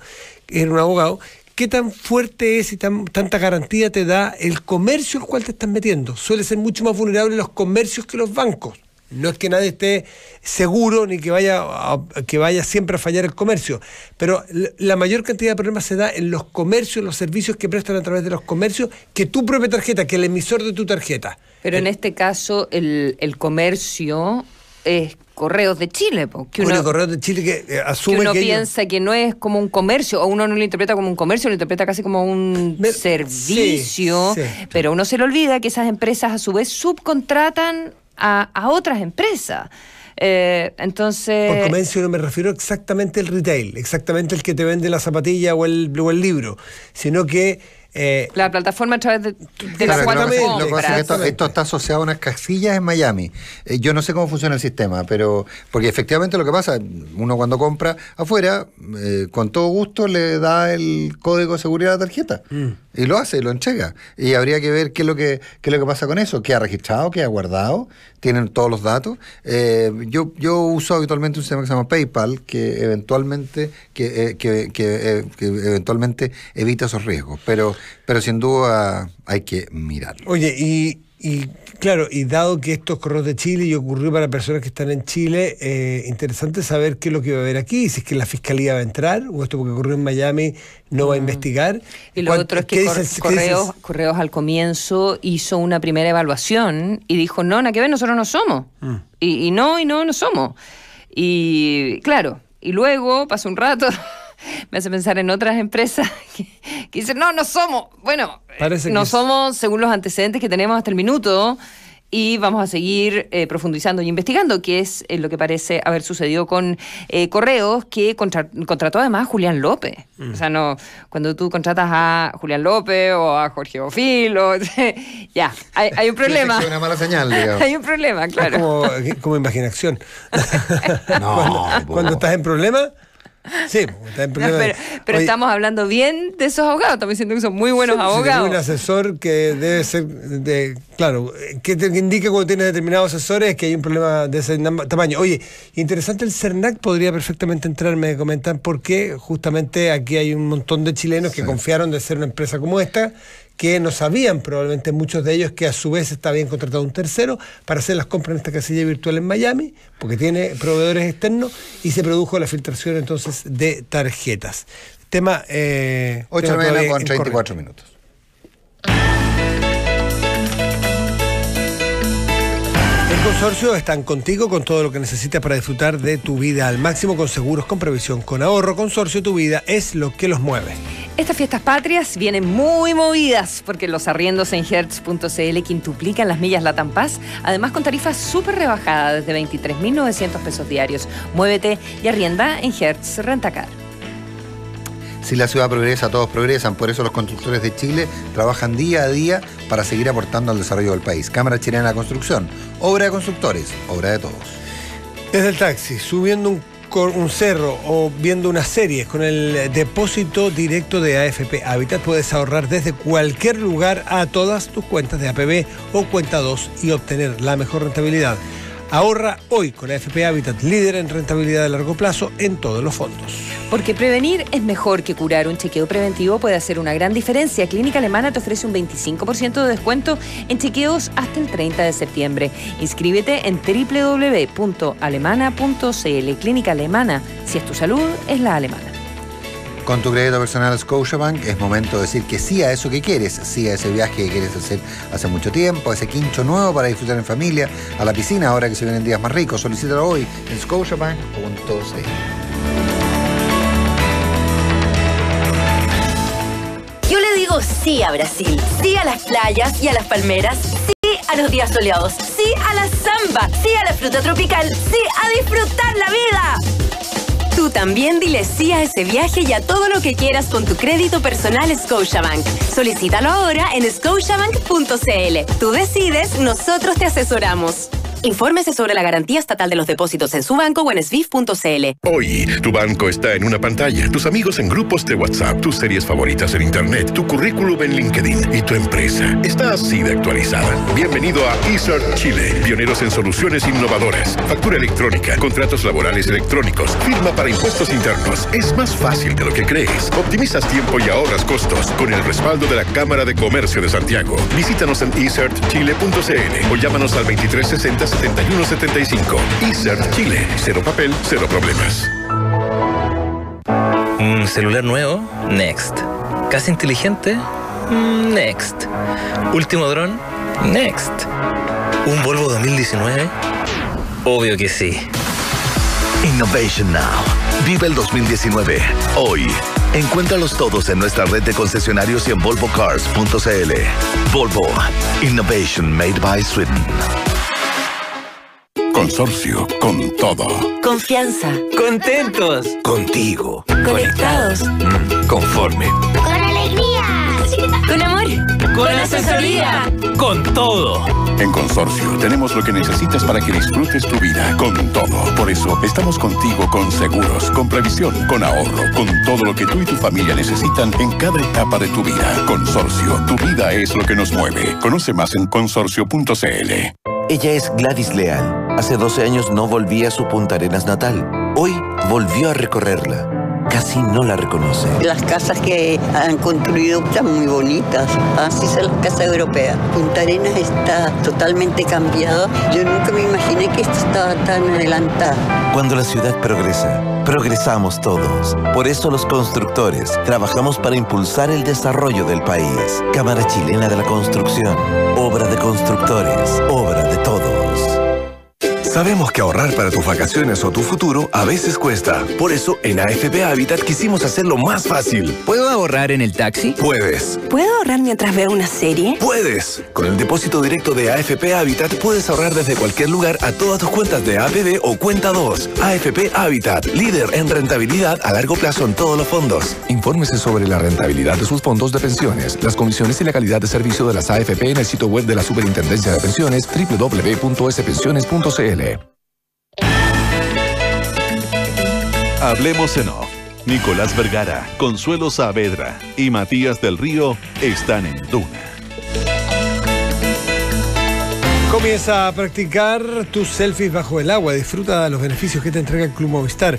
era un abogado. ¿Qué tan fuerte es y tanta garantía te da el comercio al cual te estás metiendo? Suele ser mucho más vulnerable los comercios que los bancos. No es que nadie esté seguro ni que vaya siempre a fallar el comercio, pero la mayor cantidad de problemas se da en los comercios, los servicios que prestan a través de los comercios, que tu propia tarjeta, que el emisor de tu tarjeta. Pero en este caso el comercio es Correos de Chile, porque uno, Correos de Chile que asume que uno piensa que no es como un comercio, o uno no lo interpreta como un comercio, lo interpreta casi como un servicio, pero uno se le olvida que esas empresas a su vez subcontratan a otras empresas. Entonces... Por comercio no me refiero exactamente al retail, exactamente el que te vende la zapatilla o el libro, sino que la plataforma a través de la cual esto está asociado a unas casillas en Miami. Yo no sé cómo funciona el sistema, pero porque efectivamente lo que pasa, uno cuando compra afuera, con todo gusto le da el código de seguridad de la tarjeta y lo hace, lo entrega. Y habría que ver qué es lo que pasa con eso, qué ha registrado, qué ha guardado, tienen todos los datos. Yo uso habitualmente un sistema que se llama PayPal, que eventualmente eventualmente evita esos riesgos, pero sin duda hay que mirarlo. Oye, y claro, y dado que esto es Correos de Chile y ocurrió para personas que están en Chile, interesante saber qué es lo que va a haber aquí, si es que la Fiscalía va a entrar, o esto porque ocurrió en Miami no va a investigar. Y lo otro es que Correos al comienzo hizo una primera evaluación y dijo, no, nada que ver, nosotros no somos. Y no somos. Y claro, y luego pasó un rato... Me hace pensar en otras empresas que dicen, no somos. Bueno, no somos según los antecedentes que tenemos hasta el minuto y vamos a seguir profundizando y investigando, que es lo que parece haber sucedido con Correos, que contrató además a Julián López. O sea, no, cuando tú contratas a Julián López o a Jorge Bofil, ya, hay un problema. Es una mala señal, digamos. Hay un problema, claro. Como imaginación. Cuando estás en problema... Sí, pero estamos hablando bien de esos abogados, estamos diciendo que son muy buenos abogados. Un asesor que debe ser claro, que te indique cuando tienes determinados asesores que hay un problema de ese tamaño. Oye, interesante, el CERNAC podría perfectamente entrar, me comentan, porque justamente aquí hay un montón de chilenos que confiaron de ser una empresa como esta, que no sabían probablemente muchos de ellos que a su vez habían contratado un tercero para hacer las compras en esta casilla virtual en Miami, porque tiene proveedores externos, y se produjo la filtración entonces de tarjetas. Tema 8:09 con 34 minutos. El consorcio están contigo con todo lo que necesitas para disfrutar de tu vida al máximo, con seguros, con previsión, con ahorro. Consorcio, tu vida es lo que los mueve. Estas fiestas patrias vienen muy movidas porque los arriendos en Hertz.cl quintuplican las millas Latam Pass, además con tarifas súper rebajadas desde 23.900 pesos diarios. Muévete y arrienda en Hertz Rentacar. Si la ciudad progresa, todos progresan. Por eso los constructores de Chile trabajan día a día para seguir aportando al desarrollo del país. Cámara Chilena de Construcción, obra de constructores, obra de todos. Desde el taxi, subiendo un cerro o viendo una serie con el depósito directo de AFP Habitat, puedes ahorrar desde cualquier lugar a todas tus cuentas de APB o cuenta 2 y obtener la mejor rentabilidad. Ahorra hoy con AFP Habitat, líder en rentabilidad de largo plazo en todos los fondos. Porque prevenir es mejor que curar. Un chequeo preventivo puede hacer una gran diferencia. Clínica Alemana te ofrece un 25% de descuento en chequeos hasta el 30 de septiembre. Inscríbete en www.alemana.cl. Clínica Alemana. Si es tu salud, es la alemana. Con tu crédito personal Scotiabank es momento de decir que sí a eso que quieres, sí a ese viaje que quieres hacer hace mucho tiempo, a ese quincho nuevo para disfrutar en familia, a la piscina ahora que se vienen días más ricos. Solicítalo hoy en scotiabank.cl. Yo le digo sí a Brasil, sí a las playas y a las palmeras, sí a los días soleados, sí a la samba, sí a la fruta tropical, sí a disfrutar la vida. Tú también dile sí a ese viaje y a todo lo que quieras con tu crédito personal Scotiabank. Solicítalo ahora en scotiabank.cl. Tú decides, nosotros te asesoramos. Infórmese sobre la garantía estatal de los depósitos en su banco o en svif.cl. Hoy, tu banco está en una pantalla, tus amigos en grupos de WhatsApp, tus series favoritas en Internet, tu currículum en LinkedIn y tu empresa está así de actualizada. Bienvenido a eCert Chile, pioneros en soluciones innovadoras. Factura electrónica, contratos laborales electrónicos, firma para impuestos internos. Es más fácil de lo que crees. Optimizas tiempo y ahorras costos con el respaldo de la Cámara de Comercio de Santiago. Visítanos en ecertchile.cl o llámanos al 2360-7175. eCert Chile. Cero papel, cero problemas. ¿Un celular nuevo? Next. ¿Casa inteligente? Next. ¿Último dron? Next. ¿Un Volvo 2019? Obvio que sí. Innovation Now. Vive el 2019. Hoy. Encuéntralos todos en nuestra red de concesionarios y en volvocars.cl. Volvo. Innovation made by Sweden. Consorcio, con todo. Confianza. ¡Contentos! Contigo. Conectados. Conforme. ¡Con alegría! Con amor. ¡Con asesoría! ¡Con todo! En Consorcio tenemos lo que necesitas para que disfrutes tu vida con todo. Por eso estamos contigo con seguros, con previsión, con ahorro, con todo lo que tú y tu familia necesitan en cada etapa de tu vida. Consorcio, tu vida es lo que nos mueve. Conoce más en consorcio.cl. Ella es Gladys Leal. Hace 12 años no volvía a su Punta Arenas natal. Hoy volvió a recorrerla. Casi no la reconoce. Las casas que han construido están muy bonitas. Así son las casas europeas. Punta Arenas está totalmente cambiado. Yo nunca me imaginé que esto estaba tan adelantada. Cuando la ciudad progresa, progresamos todos. Por eso los constructores trabajamos para impulsar el desarrollo del país. Cámara Chilena de la Construcción. Obra de constructores. Obra de todos. Sabemos que ahorrar para tus vacaciones o tu futuro a veces cuesta. Por eso, en AFP Habitat quisimos hacerlo más fácil. ¿Puedo ahorrar en el taxi? Puedes. ¿Puedo ahorrar mientras veo una serie? ¡Puedes! Con el depósito directo de AFP Habitat puedes ahorrar desde cualquier lugar a todas tus cuentas de APB o Cuenta 2. AFP Habitat, líder en rentabilidad a largo plazo en todos los fondos. Infórmese sobre la rentabilidad de sus fondos de pensiones, las comisiones y la calidad de servicio de las AFP en el sitio web de la Superintendencia de Pensiones www.spensiones.cl. Hablemos en off. Nicolás Vergara, Consuelo Saavedra y Matías del Río están en Duna. Comienza a practicar tus selfies bajo el agua. Disfruta de los beneficios que te entrega el Club Movistar.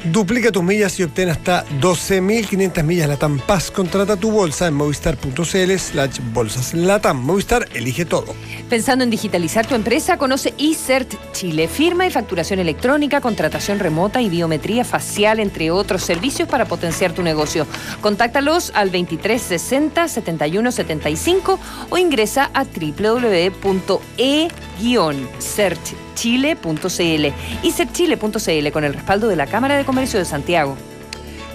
Duplica tus millas y obtén hasta 12.500 millas Latam Paz. Contrata tu bolsa en movistar.cl/bolsas Latam. Movistar elige todo. Pensando en digitalizar tu empresa, conoce eCert Chile. Firma y facturación electrónica, contratación remota y biometría facial, entre otros servicios para potenciar tu negocio. Contáctalos al 2360-7175 o ingresa a www.e-certchile.cl. eCertchile.cl, con el respaldo de la Cámara de Comercio de Santiago.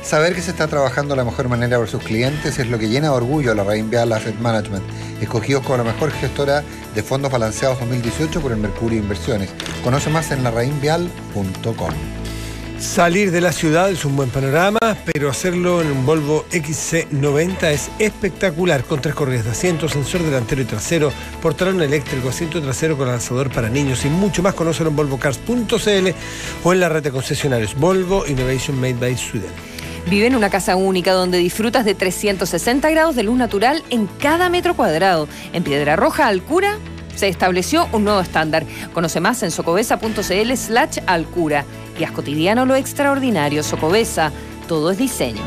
Saber que se está trabajando de la mejor manera por sus clientes es lo que llena de orgullo a la Raín Vial Asset Management, escogidos como la mejor gestora de fondos balanceados 2018 por el Mercurio Inversiones. Conoce más en larrainvial.com. Salir de la ciudad es un buen panorama, pero hacerlo en un Volvo XC90 es espectacular, con 3 corridas de asiento, sensor delantero y trasero, portalón eléctrico, asiento trasero con lanzador para niños y mucho más. Conócelo en volvocars.cl o en la red de concesionarios. Volvo Innovation Made by Sweden. Vive en una casa única donde disfrutas de 360 grados de luz natural en cada metro cuadrado. En Piedra Roja, Alcura, se estableció un nuevo estándar. Conoce más en socobesa.cl/Alcura. Y haz cotidiano lo extraordinario. Socobesa, todo es diseño.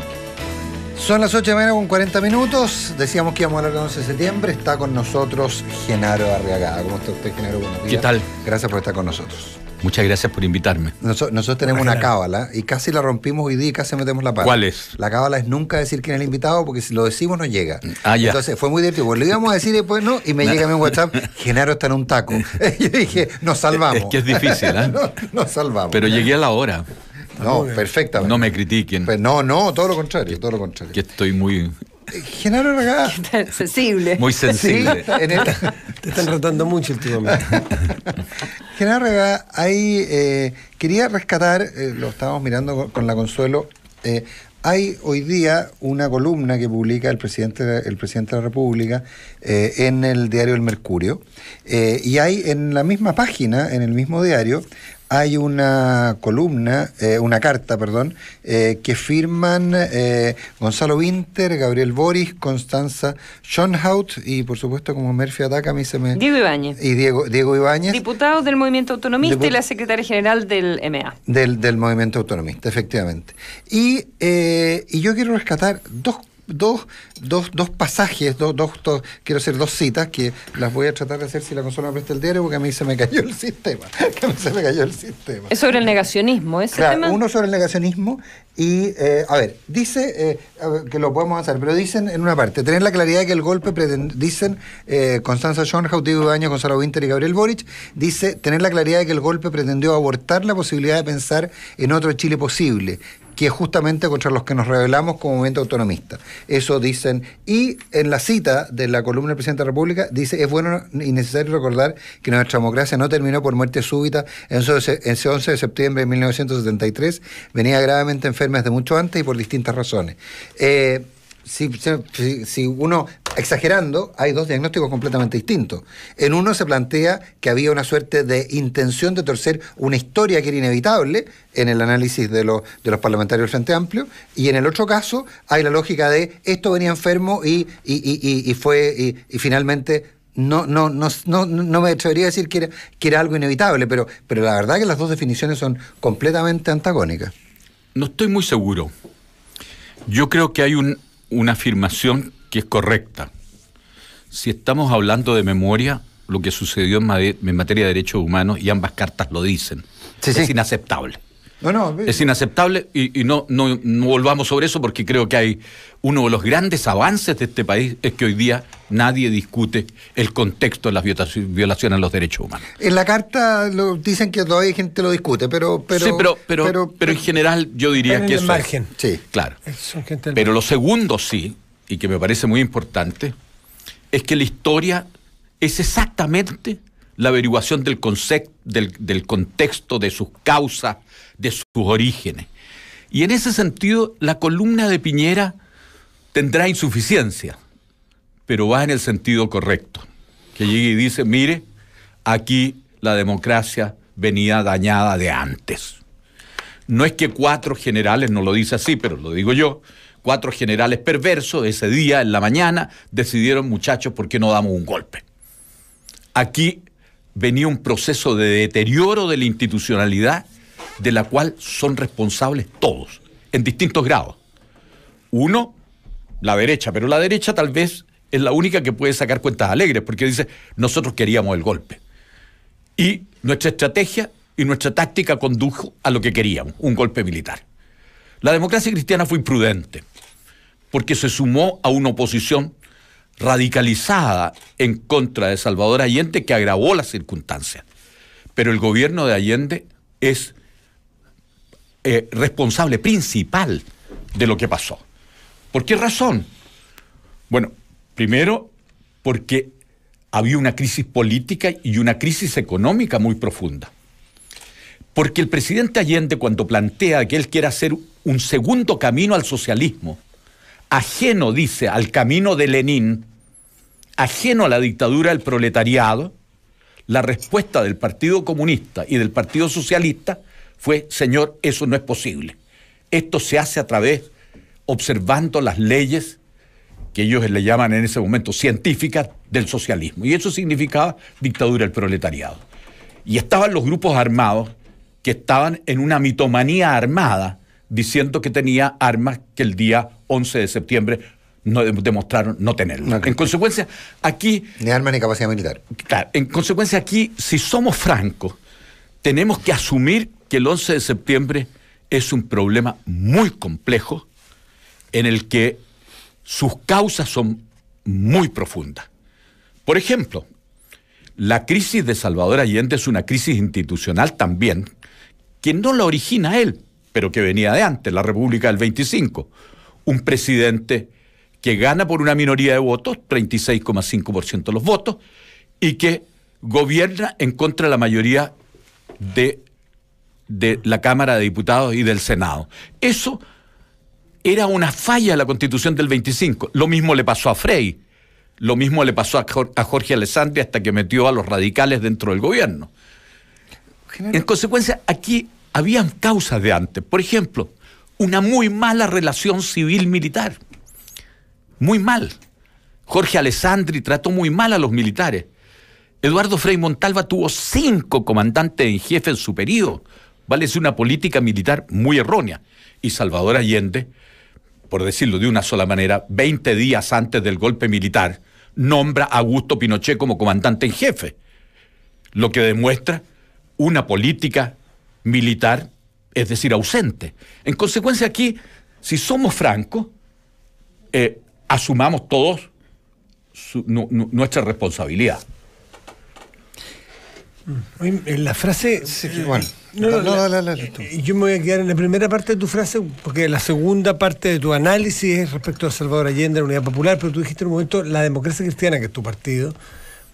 Son las 8 de la mañana con 40 minutos. Decíamos que íbamos a hablar del 11 de septiembre. Está con nosotros Genaro Arriagada. ¿Cómo está usted, Genaro? Buenos días. ¿Qué tal? Gracias por estar con nosotros. Muchas gracias por invitarme. Nosotros tenemos una cábala y casi la rompimos hoy día y casi metemos la pata. ¿Cuál es? La cábala es nunca decir quién es el invitado, porque si lo decimos no llega. Ah, ya. Entonces fue muy divertido. Pues lo íbamos a decir y después no, y me llega a mi WhatsApp, Genaro está en un taco. Yo dije, nos salvamos. Es que es difícil, ¿eh? Nos salvamos. Pero llegué a la hora. No, perfectamente. No me critiquen. Pues no, todo lo contrario, todo lo contrario. Que estoy muy... Genaro Arriagada. Sensible. Muy sensible. Sí, Te están rotando mucho últimamente. Genaro Arriagada, ahí quería rescatar, lo estábamos mirando con la Consuelo, hay hoy día una columna que publica el presidente de la República en el diario El Mercurio, y hay en la misma página, en el mismo diario, hay una columna, una carta, perdón, que firman Gonzalo Winter, Gabriel Boric, Constanza Schönhaut y, por supuesto, como Murphy ataca, a mí se me... Diego Ibáñez. Y Diego Ibáñez. Diputados del Movimiento Autonomista y la secretaria general del MA. Del Movimiento Autonomista, efectivamente. Y yo quiero rescatar dos pasajes, quiero hacer dos citas que las voy a tratar de hacer si la consola me presta el diario, porque a mí se me cayó el sistema. Es sobre el negacionismo, ese tema. Uno sobre el negacionismo y, dice, que lo podemos hacer, pero dicen en una parte, tener la claridad de que el golpe, dicen Constanza Schönhaut, Diego Ibáñez, Gonzalo Winter y Gabriel Boric, dice, tener la claridad de que el golpe pretendió abortar la posibilidad de pensar en otro Chile posible, que es justamente contra los que nos rebelamos como movimiento autonomista. Eso dicen. Y en la cita de la columna del presidente de la República dice, es bueno y necesario recordar que nuestra democracia no terminó por muerte súbita en ese 11 de septiembre de 1973, venía gravemente enferma desde mucho antes y por distintas razones. Si uno, exagerando, hay dos diagnósticos completamente distintos. En uno se plantea que había una suerte de intención de torcer una historia que era inevitable en el análisis de los parlamentarios del Frente Amplio, y en el otro caso hay la lógica de esto venía enfermo y finalmente no me atrevería a decir que era algo inevitable, pero la verdad que las dos definiciones son completamente antagónicas. No estoy muy seguro. Yo creo que hay una afirmación que es correcta. Si estamos hablando de memoria, lo que sucedió en materia de derechos humanos, y ambas cartas lo dicen, es inaceptable. Es inaceptable y no volvamos sobre eso, porque creo que hay uno de los grandes avances de este país es que hoy día nadie discute el contexto de las violaciones a los derechos humanos. En la carta dicen que todavía hay gente que lo discute, pero en general yo diría que eso margen. Sí, claro. Pero lo segundo sí, y que me parece muy importante, es que la historia es exactamente la averiguación del contexto, de sus causas, de sus orígenes. Y en ese sentido, la columna de Piñera tendrá insuficiencia, pero va en el sentido correcto. Que llegue y dice, mire, aquí la democracia venía dañada de antes. No es que 4 generales, no lo dice así, pero lo digo yo, 4 generales perversos ese día, en la mañana, decidieron, muchachos, ¿por qué no damos un golpe? Aquí venía un proceso de deterioro de la institucionalidad de la cual son responsables todos, en distintos grados. Uno, la derecha, pero la derecha tal vez es la única que puede sacar cuentas alegres, porque dice, nosotros queríamos el golpe. Y nuestra estrategia y nuestra táctica condujo a lo que queríamos, un golpe militar. La democracia cristiana fue imprudente, porque se sumó a una oposición radicalizada en contra de Salvador Allende, que agravó las circunstancias. Pero el gobierno de Allende es responsable principal de lo que pasó. ¿Por qué razón? Bueno, primero, porque había una crisis política y una crisis económica muy profunda. Porque el presidente Allende, cuando plantea que él quiere hacer un segundo camino al socialismo, ajeno, dice, al camino de Lenin, ajeno a la dictadura del proletariado, la respuesta del Partido Comunista y del Partido Socialista fue, señor, eso no es posible. Esto se hace a través, observando las leyes que ellos le llaman en ese momento científicas del socialismo. Y eso significaba dictadura del proletariado. Y estaban los grupos armados que estaban en una mitomanía armada, diciendo que tenía armas que el día 11 de septiembre no demostraron no tenerlas. En consecuencia, aquí... Ni armas ni capacidad militar. Claro, en consecuencia, aquí, si somos francos, tenemos que asumir que el 11 de septiembre es un problema muy complejo en el que sus causas son muy profundas. Por ejemplo, la crisis de Salvador Allende es una crisis institucional también, que no la origina él, pero que venía de antes, la República del 25. Un presidente que gana por una minoría de votos, 36,5% de los votos, y que gobierna en contra de la mayoría de la Cámara de Diputados y del Senado. Eso era una falla la Constitución del 25. Lo mismo le pasó a Frey, lo mismo le pasó a Jorge Alessandri hasta que metió a los radicales dentro del gobierno. En consecuencia, aquí habían causas de antes. Por ejemplo, una muy mala relación civil-militar. Muy mal. Jorge Alessandri trató muy mal a los militares. Eduardo Frei Montalva tuvo 5 comandantes en jefe en su periodo. Vale decir, una política militar muy errónea. Y Salvador Allende, por decirlo de una sola manera, 20 días antes del golpe militar, nombra a Augusto Pinochet como comandante en jefe. Lo que demuestra una política militar, es decir, ausente. En consecuencia, aquí, si somos francos, asumamos todos nuestra responsabilidad. En la frase... Sí, bueno. Yo me voy a quedar en la primera parte de tu frase, porque la segunda parte de tu análisis es respecto a Salvador Allende, la Unidad Popular, pero tú dijiste en un momento, la Democracia Cristiana, que es tu partido,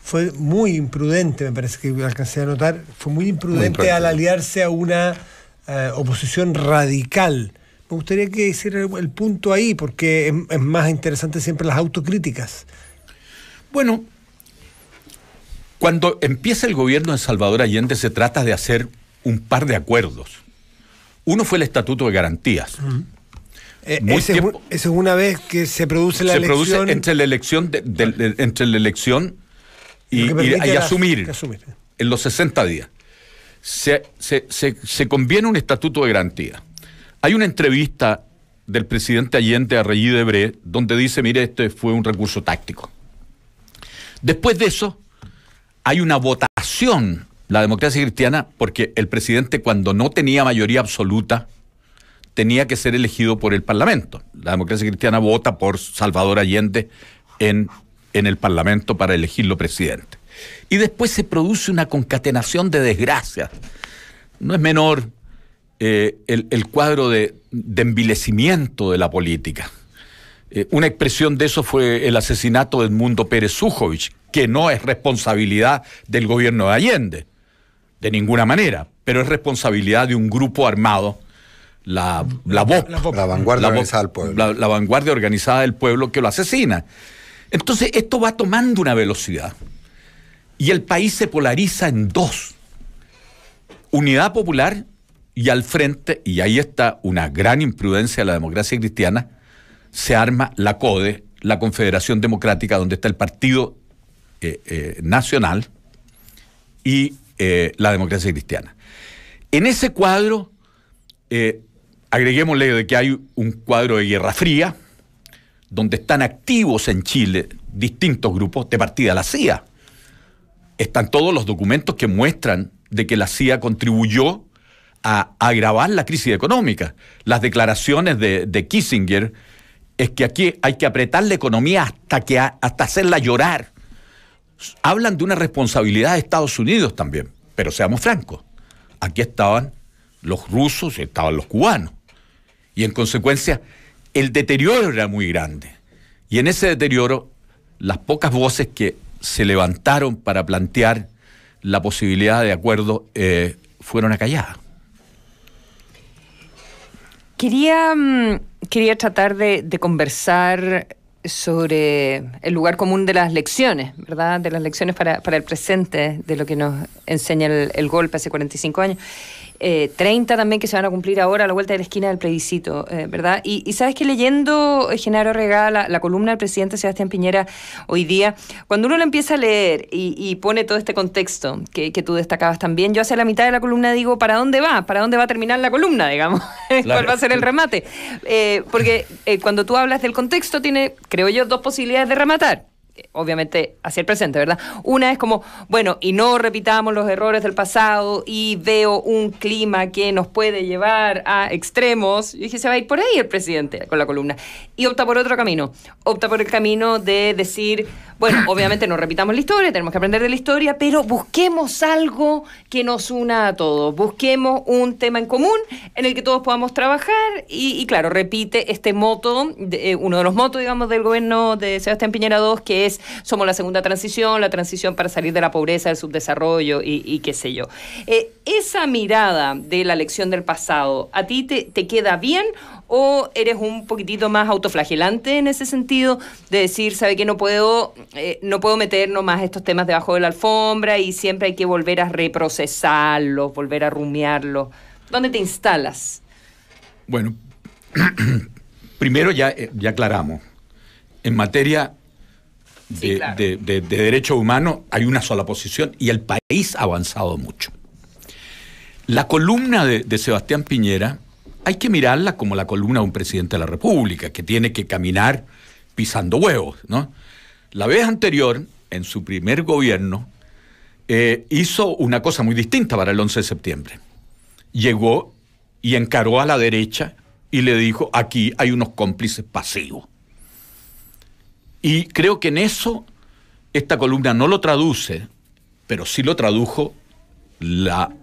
fue muy imprudente, me parece que alcancé a notar, fue muy imprudente al aliarse a una oposición radical. Me gustaría que hiciera el punto ahí, porque es más interesante siempre las autocríticas. Bueno, cuando empieza el gobierno de Salvador Allende se trata de hacer un par de acuerdos. Uno fue el Estatuto de Garantías. Esa es una vez que se produce la elección. Se produce entre la elección y asumir en los 60 días. Se conviene un Estatuto de Garantía. Hay una entrevista del presidente Allende a Regis Debray donde dice, mire, este fue un recurso táctico. Después de eso, hay una votación, la Democracia Cristiana, porque el presidente, cuando no tenía mayoría absoluta, tenía que ser elegido por el Parlamento. La Democracia Cristiana vota por Salvador Allende en el Parlamento para elegirlo presidente. Y después se produce una concatenación de desgracias. No es menor el cuadro de envilecimiento de la política. Una expresión de eso fue el asesinato de Edmundo Pérez Zújovich, que no es responsabilidad del gobierno de Allende, de ninguna manera, pero es responsabilidad de un grupo armado, la VOP, la Vanguardia Organizada del Pueblo. La Vanguardia Organizada del Pueblo, que lo asesina. Entonces esto va tomando una velocidad y el país se polariza en dos: Unidad Popular y al frente, y ahí está una gran imprudencia de la Democracia Cristiana, se arma la CODE, la Confederación Democrática, donde está el Partido Nacional y la Democracia Cristiana. En ese cuadro, agreguémosle de que hay un cuadro de Guerra Fría, donde están activos en Chile distintos grupos, de partida la CIA. Están todos los documentos que muestran de que la CIA contribuyó a agravar la crisis económica. Las declaraciones de Kissinger es que aquí hay que apretar la economía hasta hacerla llorar. Hablan de una responsabilidad de Estados Unidos también, pero seamos francos, aquí estaban los rusos y estaban los cubanos, y en consecuencia el deterioro era muy grande, y en ese deterioro las pocas voces que se levantaron para plantear la posibilidad de acuerdo fueron acalladas. Quería tratar de conversar sobre el lugar común de las lecciones, ¿verdad? De las lecciones para el presente, de lo que nos enseña el golpe hace 45 años. 30 también que se van a cumplir ahora a la vuelta de la esquina del plebiscito, ¿verdad? Y sabes que leyendo, Genaro Regada, la columna del presidente Sebastián Piñera hoy día, cuando uno la empieza a leer y pone todo este contexto que tú destacabas también, yo hacia la mitad de la columna digo, ¿para dónde va? ¿Para dónde va a terminar la columna, digamos? Claro. ¿Cuál va a ser el remate? Porque cuando tú hablas del contexto tiene, creo yo, dos posibilidades de rematar. Obviamente hacia el presente, ¿verdad? Una es como, bueno, y no repitamos los errores del pasado, y veo un clima que nos puede llevar a extremos. Yo dije, se va a ir por ahí el presidente con la columna. Y opta por otro camino. Opta por el camino de decir, Bueno, obviamente no repitamos la historia, tenemos que aprender de la historia, pero busquemos algo que nos una a todos. Busquemos un tema en común en el que todos podamos trabajar y claro, repite este moto, uno de los motos, digamos, del gobierno de Sebastián Piñera II, que es: somos la segunda transición, la transición para salir de la pobreza, del subdesarrollo y qué sé yo. Esa mirada de la lección del pasado, ¿a ti te queda bien o eres un poquitito más autoflagelante en ese sentido de decir, sabe que no puedo meternos más estos temas debajo de la alfombra y siempre hay que volver a reprocesarlos, volver a rumiarlos? ¿Dónde te instalas? Bueno, primero ya aclaramos. En materia de derechos humanos hay una sola posición y el país ha avanzado mucho. La columna de Sebastián Piñera hay que mirarla como la columna de un presidente de la República, que tiene que caminar pisando huevos, ¿no? La vez anterior, en su primer gobierno, hizo una cosa muy distinta para el 11 de septiembre. Llegó y encaró a la derecha y le dijo: aquí hay unos cómplices pasivos. Y creo que en eso esta columna no lo traduce, pero sí lo tradujo la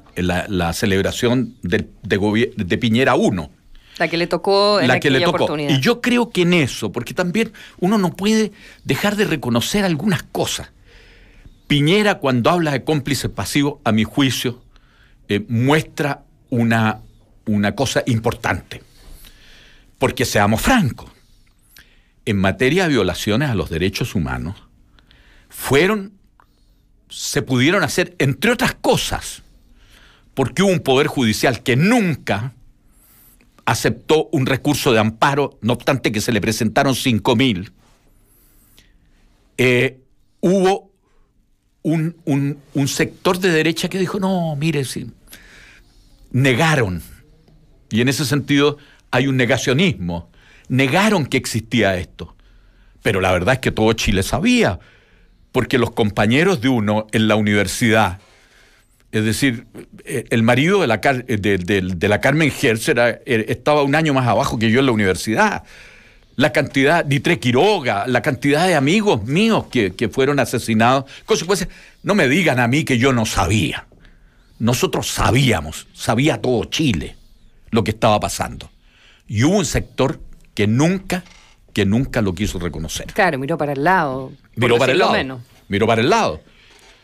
celebración de Piñera 1. La que le tocó en aquella oportunidad. Y yo creo que en eso, porque también uno no puede dejar de reconocer algunas cosas. Piñera, cuando habla de cómplices pasivos, a mi juicio, muestra una cosa importante. Porque seamos francos, en materia de violaciones a los derechos humanos, se pudieron hacer, entre otras cosas, porque hubo un poder judicial que nunca aceptó un recurso de amparo, no obstante que se le presentaron 5.000. Hubo un sector de derecha que dijo: no, mire, sí. Negaron, y en ese sentido hay un negacionismo. Negaron que existía esto, pero la verdad es que todo Chile sabía, porque los compañeros de uno en la universidad, es decir, el marido de la Carmen Herz estaba un año más abajo que yo en la universidad. La cantidad, Ditre Quiroga, la cantidad de amigos míos que fueron asesinados. Consecuencias, no me digan a mí que yo no sabía. Nosotros sabía todo Chile lo que estaba pasando. Y hubo un sector que nunca lo quiso reconocer. Claro, miró para el lado. Miró para el lado.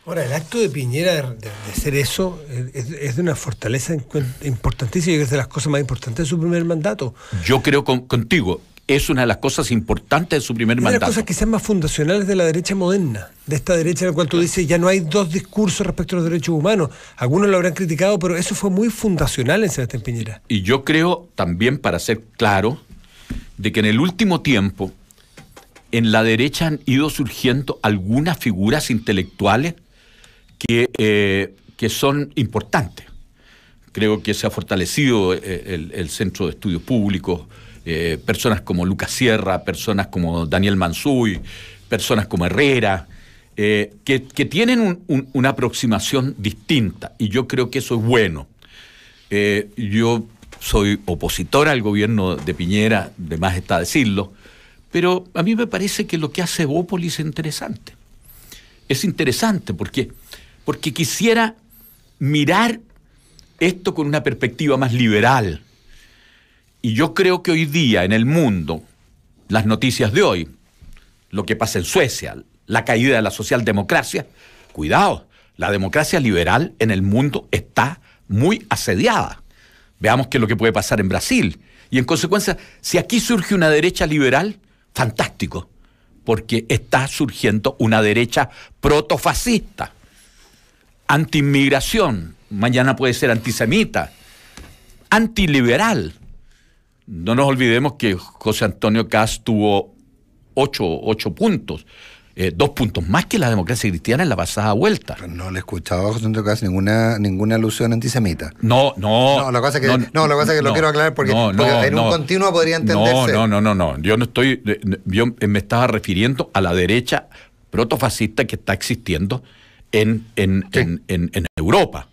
Ahora, el acto de Piñera de hacer eso es de una fortaleza importantísima y es de las cosas más importantes de su primer mandato. Yo creo contigo, es una de las cosas importantes de su primer mandato. Es de las cosas quizás más fundacionales de la derecha moderna, de esta derecha en la cual tú dices, ya no hay dos discursos respecto a los derechos humanos. Algunos lo habrán criticado, pero eso fue muy fundacional en Sebastián Piñera. Y yo creo también, para ser claro, de que en el último tiempo en la derecha han ido surgiendo algunas figuras intelectuales que son importantes. Creo que se ha fortalecido el Centro de Estudios Públicos, personas como Lucas Sierra, personas como Daniel Mansuy, personas como Herrera, que tienen una aproximación distinta, y yo creo que eso es bueno. Yo soy opositor al gobierno de Piñera, de más está decirlo, pero a mí me parece que lo que hace Bópolis es interesante. Es interesante porque quisiera mirar esto con una perspectiva más liberal. Y yo creo que hoy día en el mundo, las noticias de hoy, lo que pasa en Suecia, la caída de la socialdemocracia, cuidado, la democracia liberal en el mundo está muy asediada. Veamos qué es lo que puede pasar en Brasil. Y en consecuencia, si aquí surge una derecha liberal, fantástico, porque está surgiendo una derecha protofascista, anti-inmigración, mañana puede ser antisemita, antiliberal. No nos olvidemos que José Antonio Kast tuvo 8 puntos, 2 puntos más que la democracia cristiana en la pasada vuelta. Pero no le he escuchado a José Antonio Kast ninguna alusión antisemita. No, lo que pasa es que lo quiero aclarar porque en un continuo podría entenderse. No. Yo me estaba refiriendo a la derecha protofascista que está existiendo en Europa.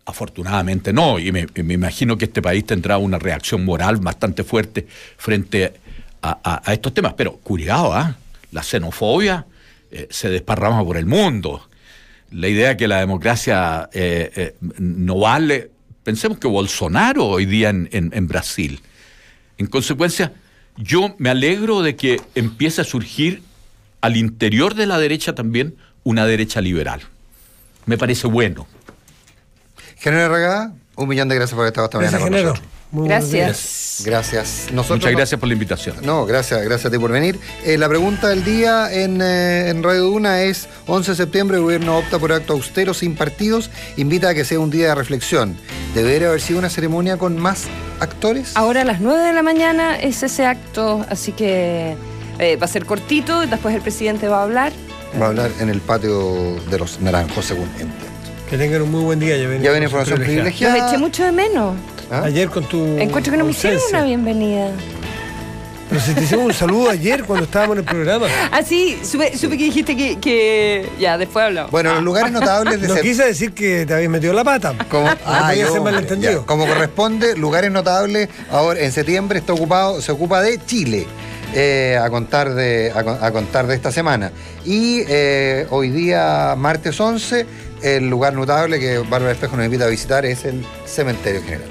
Afortunadamente no, y me imagino que este país tendrá una reacción moral bastante fuerte frente a estos temas. Pero cuidado, la xenofobia se desparrama por el mundo. La idea de que la democracia no vale. Pensemos que Bolsonaro hoy día en Brasil. En consecuencia, yo me alegro de que empiece a surgir al interior de la derecha también una derecha liberal. Me parece bueno. General Regada, 1.000.000 de gracias por haber estado esta mañana con nosotros. Gracias. Muchas gracias por la invitación. No, gracias a ti por venir. La pregunta del día en Radio Duna es: 11 de septiembre, el gobierno opta por acto austero sin partidos, invita a que sea un día de reflexión. ¿Debería haber sido una ceremonia con más actores? Ahora a las 9 de la mañana es ese acto, así que va a ser cortito, después el presidente va a hablar. Va a hablar en el patio de los Naranjos, según entiendo. Que tengan un muy buen día. Ya viene información privilegiada. Los eché mucho de menos. ¿Ah? Ayer con tu encuentro que no me hicieron una bienvenida. Pero si te hicimos un saludo ayer cuando estábamos en el programa. Ah, sí, supe que dijiste que... Ya, después hablamos. Bueno, los lugares notables de... No quise decir que te habías metido la pata. Como corresponde, lugares notables. Ahora, en septiembre se ocupa de Chile. A contar de esta semana. Y hoy día, martes 11, el lugar notable que Bárbara Espejo nos invita a visitar es el Cementerio General.